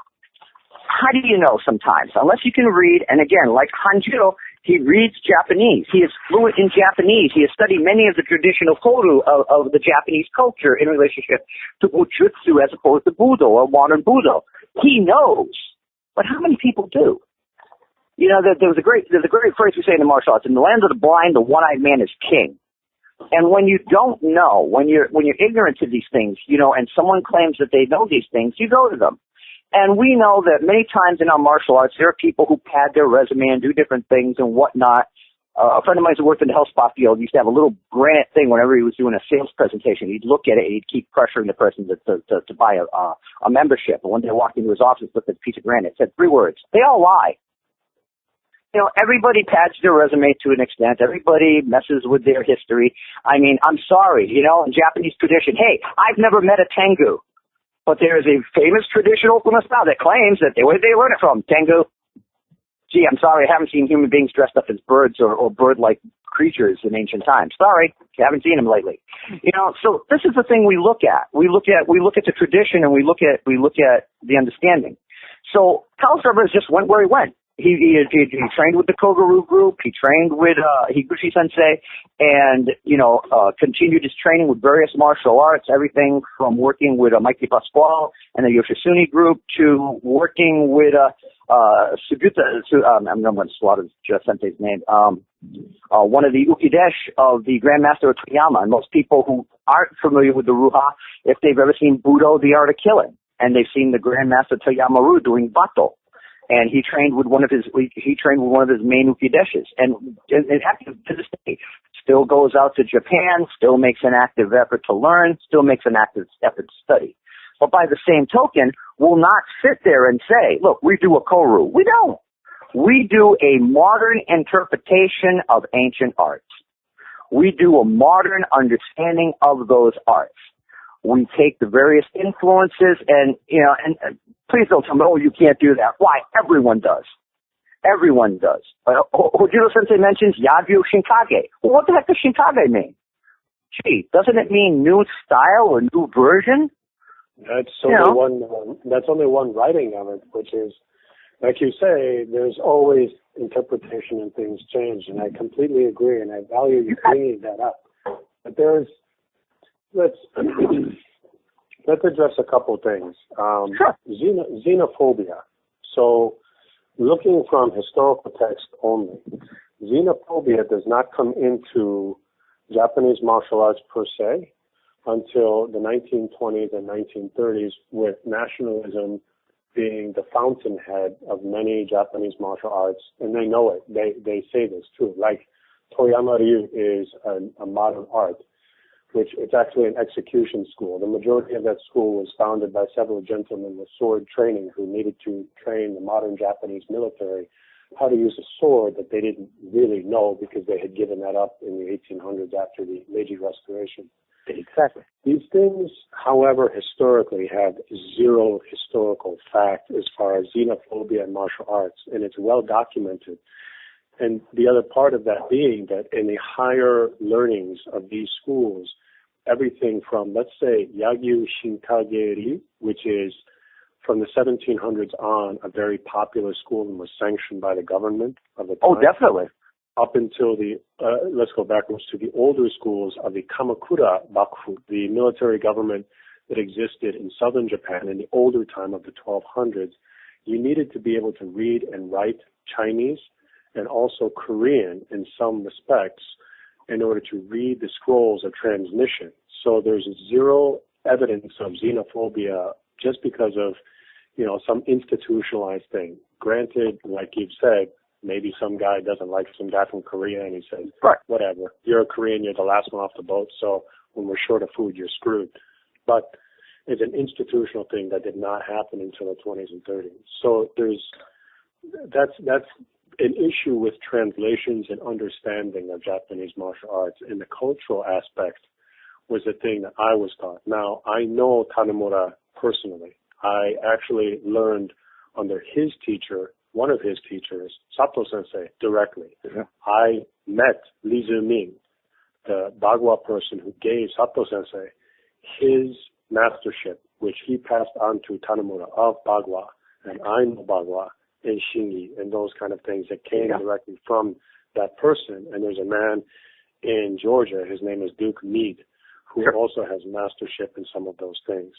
S2: How do you know sometimes? Unless you can read, and again, like Hanjiro, he reads Japanese. He is fluent in Japanese. He has studied many of the traditional koru of the Japanese culture in relationship to Bujutsu as opposed to Budo or modern Budo. He knows. But how many people do? There's a great phrase we say in the martial arts, in the land of the blind, the one-eyed man is king. And when you don't know, when you're ignorant to these things, and someone claims that they know these things, you go to them. And we know that many times in our martial arts, there are people who pad their resume and do different things and whatnot. A friend of mine who worked in the health spa field used to have a little granite thing whenever he was doing a sales presentation. He'd look at it and he'd keep pressuring the person to buy a membership. And one day I walked into his office, looked at a piece of granite, said 3 words. They all lie. Everybody pads their resume to an extent. Everybody messes with their history. I mean, I'm sorry, in Japanese tradition, hey, I've never met a Tengu. But there is a famous traditional Kumasta that claims that where did they learn it from? Tengu. Gee, I'm sorry, I haven't seen human beings dressed up as birds or bird-like creatures in ancient times. Sorry, haven't seen them lately. So this is the thing we look at. We look at the tradition and we look at the understanding. So Carlos Febres just went where he went. He trained with the Koga-Ryu group. He trained with Higuchi-sensei, and continued his training with various martial arts. Everything from working with Mikey Pasquale and the Yoshitsune group to working with Suguta. I'm going to slaughter Sensei's name. One of the ukidesh of the Grandmaster of Toyama. And most people who aren't familiar with the Ruha, if they've ever seen Budo, the Art of Killing, and they've seen the Grandmaster Toyama Ryu doing Bato. And he trained with one of his main ukideshes, and active to this day, still goes out to Japan, still makes an active effort to learn, still makes an active effort to study. But by the same token, will not sit there and say, look, we do a koru. We don't. We do a modern interpretation of ancient arts. We do a modern understanding of those arts. We take the various influences and please don't tell me, oh, you can't do that. Why? Everyone does. Everyone does. Hojiro-sensei mentions Yagyu Shinkage. Well, what the heck does Shinkage mean? Gee, doesn't it mean new style or new version?
S3: That's only one writing of it, which is, like you say, there's always interpretation and things change, and I completely agree, and I value you bringing that up. But let's address a couple things.
S2: Sure.
S3: Xenophobia. So, looking from historical text only, xenophobia does not come into Japanese martial arts per se until the 1920s and 1930s, with nationalism being the fountainhead of many Japanese martial arts, and they know it. They say this too. Like Toyama Ryu is a modern art, which it's actually an execution school. The majority of that school was founded by several gentlemen with sword training who needed to train the modern Japanese military how to use a sword that they didn't really know because they had given that up in the 1800s after the Meiji Restoration.
S2: Exactly.
S3: These things, however, historically have zero historical fact as far as xenophobia in martial arts, and it's well documented. And the other part of that being that in the higher learnings of these schools, everything from, let's say, Yagyu Shinkage-ri, which is from the 1700s on a very popular school and was sanctioned by the government of the time.
S2: Oh, definitely.
S3: Up until let's go backwards to the older schools of the Kamakura Bakufu, the military government that existed in southern Japan in the older time of the 1200s. You needed to be able to read and write Chinese and also Korean in some respects in order to read the scrolls of transmission. So there's zero evidence of xenophobia just because of, some institutionalized thing. Granted, like you've said, maybe some guy doesn't like some guy from Korea and he says,
S2: right,
S3: whatever, you're a Korean, you're the last one off the boat, so when we're short of food, you're screwed. But it's an institutional thing that did not happen until the 20s and 30s. So that's an issue with translations and understanding of Japanese martial arts, and the cultural aspect was the thing that I was taught. Now, I know Tanemura personally. I actually learned under his teacher, one of his teachers, Sato Sensei, directly.
S2: Yeah.
S3: I met Li Ziming, the Bagua person who gave Sato Sensei his mastership, which he passed on to Tanemura of Bagua, and I know Bagua and Shingi and those kind of things that came directly from that person. And there's a man in Georgia, his name is Duke Meade, who also has mastership in some of those things.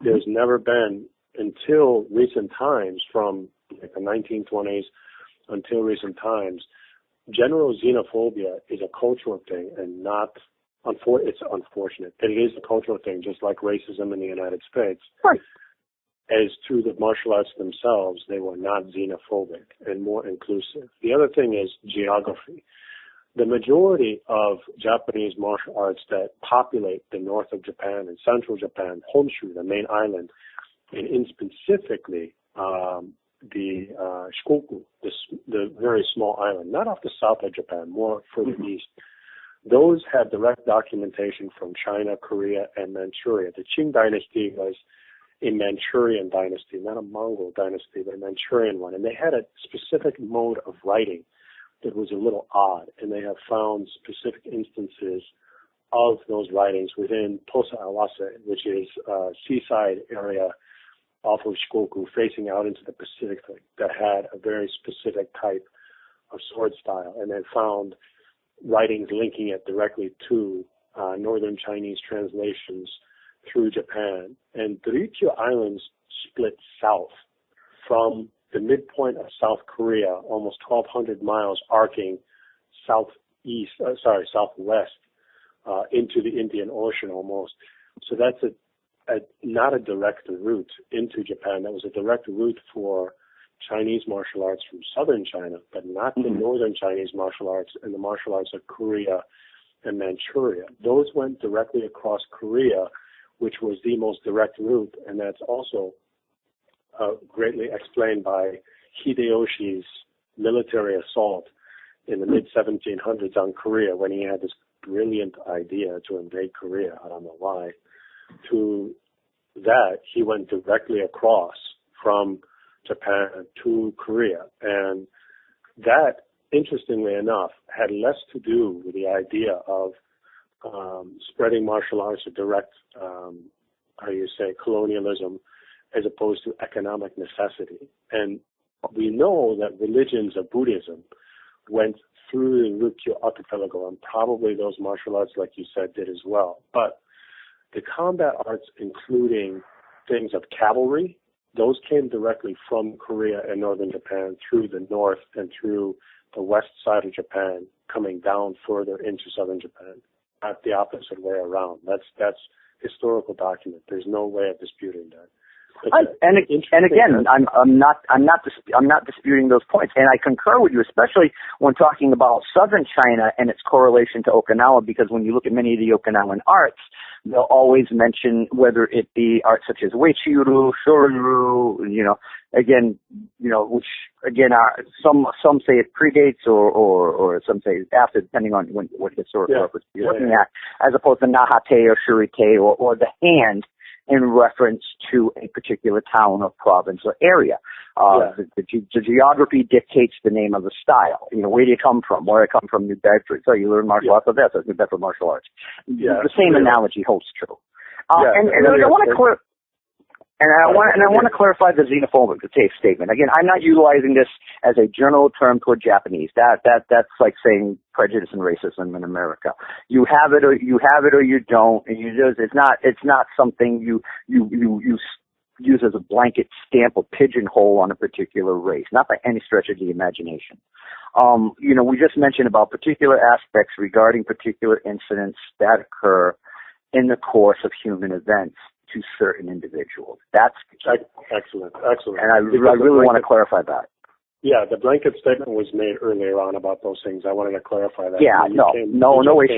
S3: There's never been, until recent times, from like the 1920s until recent times, general xenophobia is a cultural thing and not, it's unfortunate, but it is a cultural thing, just like racism in the United States.
S2: Right.
S3: As to the martial arts themselves, they were not xenophobic and more inclusive. The other thing is geography. The majority of Japanese martial arts that populate the north of Japan and central Japan, Honshu, the main island, and in specifically the Shikoku, the very small island, not off the south of Japan, more further east, those had direct documentation from China, Korea, and Manchuria. The Qing dynasty was a Manchurian dynasty, not a Mongol dynasty, but a Manchurian one. And they had a specific mode of writing that was a little odd, and they have found specific instances of those writings within Tosa Awase, which is a seaside area off of Shikoku facing out into the Pacific that had a very specific type of sword style. And they found writings linking it directly to northern Chinese translations through Japan. And the Ryukyu Islands split south from the midpoint of South Korea, almost 1,200 miles arcing southwest into the Indian Ocean almost. So that's not a direct route into Japan. That was a direct route for Chinese martial arts from southern China, but not the northern Chinese martial arts and the martial arts of Korea and Manchuria. Those went directly across Korea, which was the most direct route, and that's also greatly explained by Hideyoshi's military assault in the mid-1700s on Korea when he had this brilliant idea to invade Korea. I don't know why. To that, he went directly across from Japan to Korea. And that, interestingly enough, had less to do with the idea of spreading martial arts or direct, colonialism, as opposed to economic necessity. And we know that religions of Buddhism went through the Ryukyu archipelago, and probably those martial arts, like you said, did as well. But the combat arts, including things of cavalry, those came directly from Korea and northern Japan through the north and through the west side of Japan, coming down further into southern Japan, not the opposite way around. That's historical document. There's no way of disputing that.
S2: And again, I'm not disputing those points, and I concur with you, especially when talking about southern China and its correlation to Okinawa, because when you look at many of the Okinawan arts, they'll always mention whether it be arts such as Weichiru, Shorin-ryu, which again are some say it predates or some say it's after, depending on what historical reference you're looking at, as opposed to Nahate or Shurite or the hand. in reference to a particular town or province or area. The geography dictates the name of the style. Where do you come from? Where I come from, New Bedford. So you learn martial arts, so that's New Bedford martial arts. The same analogy holds true. And I want to clear. And I want to clarify the xenophobic statement. Again, I'm not utilizing this as a general term toward Japanese. That's like saying prejudice and racism in America. You have it or you don't, and it's not something you use as a blanket stamp or pigeonhole on a particular race, not by any stretch of the imagination. We just mentioned about particular aspects regarding particular incidents that occur in the course of human events to certain individuals. That's
S3: excellent.
S2: And I really want to clarify that.
S3: Yeah, the blanket statement was made earlier on about those things. I wanted to clarify that.
S2: Yeah, no way,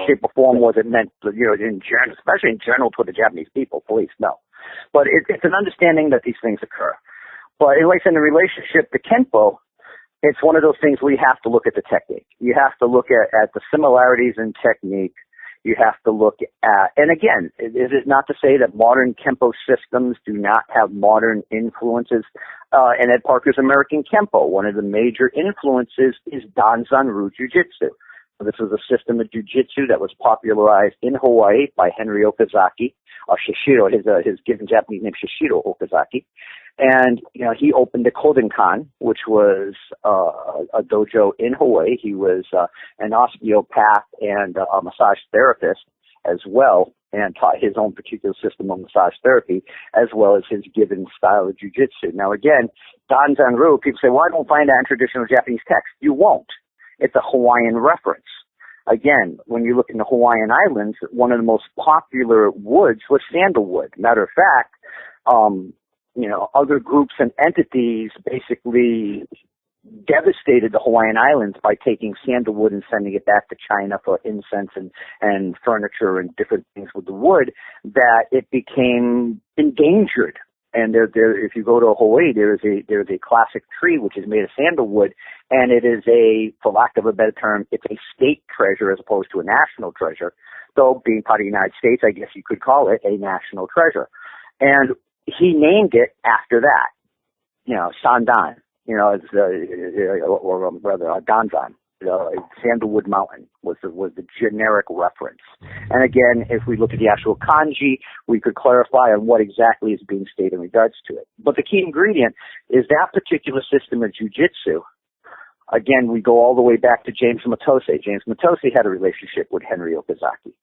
S2: shape, or form was it meant, especially in general toward the Japanese people, police, no. But it's an understanding that these things occur. But like in the relationship to Kenpo, it's one of those things where you have to look at the technique. You have to look at the similarities in technique. You have to look at, and again, is it not to say that modern Kenpo systems do not have modern influences? And Ed Parker's American Kenpo, one of the major influences is Danzan-ryu Jiu-Jitsu. This was a system of jiu-jitsu that was popularized in Hawaii by Henry Okazaki, Shishiro, his given Japanese name Shishiro Okazaki. And, he opened the Kodokan, which was a dojo in Hawaii. He was an osteopath and a massage therapist as well, and taught his own particular system of massage therapy, as well as his given style of jiu-jitsu. Now, again, Danzan-ryu, people say, well, I don't find that in traditional Japanese text. You won't. It's a Hawaiian reference. Again, when you look in the Hawaiian Islands, one of the most popular woods was sandalwood. Matter of fact, other groups and entities basically devastated the Hawaiian Islands by taking sandalwood and sending it back to China for incense and furniture and different things with the wood, that it became endangered. And if you go to Hawaii, there's a classic tree which is made of sandalwood, and it is for lack of a better term, it's a state treasure as opposed to a national treasure. So being part of the United States, I guess you could call it a national treasure. And he named it after that, Sandan, or rather Danzan. Sandalwood Mountain was the generic reference. And again, if we look at the actual kanji, we could clarify on what exactly is being stated in regards to it. But the key ingredient is that particular system of jiu-jitsu. Again, we go all the way back to James Matose. James Matose had a relationship with Henry Okazaki.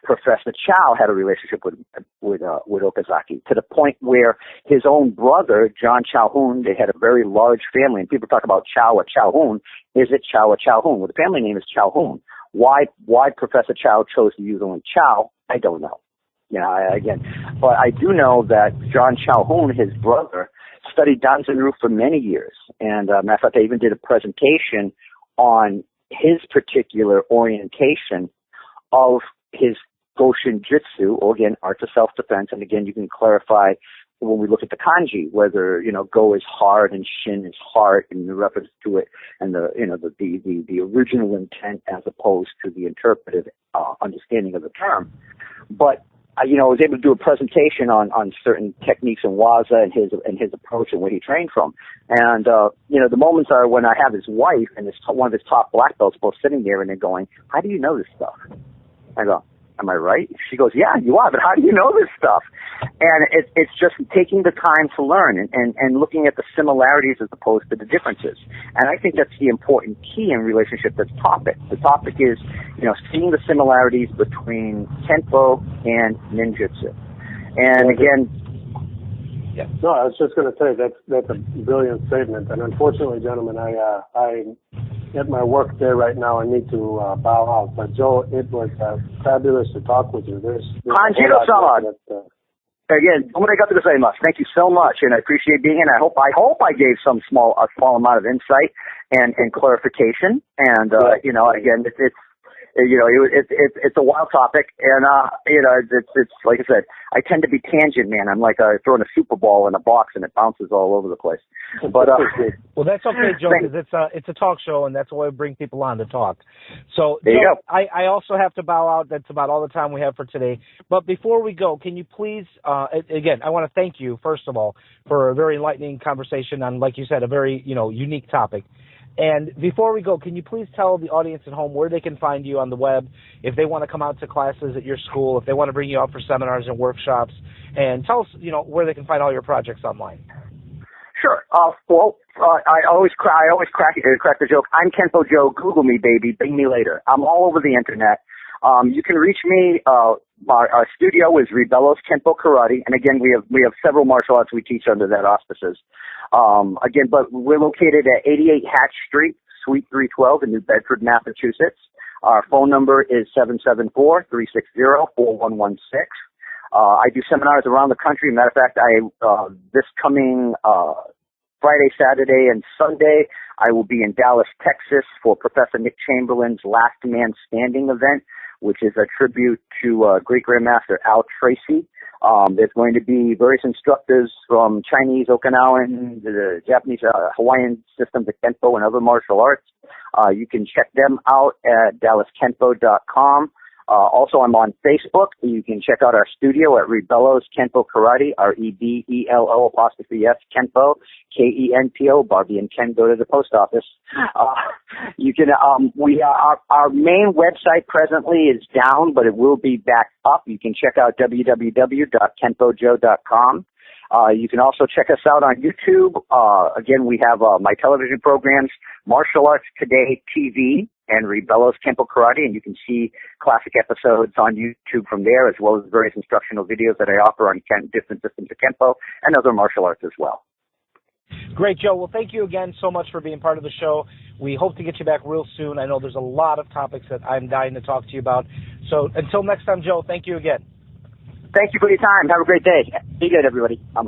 S2: Professor Chow had a relationship with Okazaki, to the point where his own brother, John Chao-Hoon, they had a very large family, and people talk about Chow or Chao-Hoon. Is it Chow or Chao-Hoon? Well, the family name is Chao-Hoon. Why Professor Chow chose to use only Chow, I don't know. But I do know that John Chao-Hoon, his brother, studied Danzan-ryu for many years, and matter of fact, I even did a presentation on his particular orientation of his Goshin Jitsu, or again, arts of self-defense. And again, you can clarify when we look at the kanji, whether, go is hard and shin is heart and the reference to it and the original intent as opposed to the interpretive understanding of the term. But, I was able to do a presentation on certain techniques in Waza and his approach and where he trained from. And, the moments are when I have his wife and one of his top black belts both sitting there and they're going, how do you know this stuff? I go, am I right? She goes, yeah, you are, but how do you know this stuff? And it's just taking the time to learn and looking at the similarities as opposed to the differences. And I think that's the important key in relationship to the topic. The topic is, seeing the similarities between Kenpo and Ninjutsu. And again,
S3: yeah. No, I was just going to say that's a brilliant statement. And unfortunately, gentlemen, I at my work day right now, I need to bow out. But Joe, it was fabulous to talk with you.
S2: Hanjiro-sama. Again, thank you so much, and I appreciate being in. I hope I gave a small amount of insight and clarification. And again, it's a wild topic, and it's like I said, I tend to be tangent man. I'm like throwing a super ball in a box and it bounces all over the place. But
S4: well, that's okay, Joe, because it's a talk show, and that's why we bring people on to talk. So,
S2: there
S4: Joe,
S2: you go.
S4: I also have to bow out. That's about all the time we have for today. But before we go, can you please, again, I want to thank you, first of all, for a very enlightening conversation on, like you said, a very, unique topic. And before we go, can you please tell the audience at home where they can find you on the web, if they want to come out to classes at your school, if they want to bring you out for seminars and workshops, and tell us, where they can find all your projects online.
S2: Sure. I always crack the joke. I'm Kenpo Joe. Google me, baby. Bing me later. I'm all over the internet. You can reach me. Our studio is Rebelo's Kenpo Karate, and again, we have several martial arts we teach under that auspices. But we're located at 88 Hatch Street, Suite 312 in New Bedford, Massachusetts. Our phone number is 774-360-4116. I do seminars around the country. Matter of fact, this coming Friday, Saturday, and Sunday, I will be in Dallas, Texas for Professor Nick Chamberlain's Last Man Standing event, which is a tribute to Great Grandmaster Al Tracy. There's going to be various instructors from Chinese, Okinawan, the Japanese, Hawaiian systems of Kenpo and other martial arts. You can check them out at dallaskenpo.com. Also, I'm on Facebook. You can check out our studio at Rebelo's Kenpo Karate, REBELO''S Kenpo, KENPO. Barbie and Ken go to the post office. You can. Our main website presently is down, but it will be back up. You can check out www.kenpojo.com. You can also check us out on YouTube. Again, we have my television programs, Martial Arts Today TV, and Rebelo's Kenpo Karate, and you can see classic episodes on YouTube from there, as well as various instructional videos that I offer on different systems of Kenpo and other martial arts as well.
S4: Great, Joe. Well, thank you again so much for being part of the show. We hope to get you back real soon. I know there's a lot of topics that I'm dying to talk to you about. So until next time, Joe, thank you again.
S2: Thank you for your time. Have a great day. Be good, everybody. Bye-bye.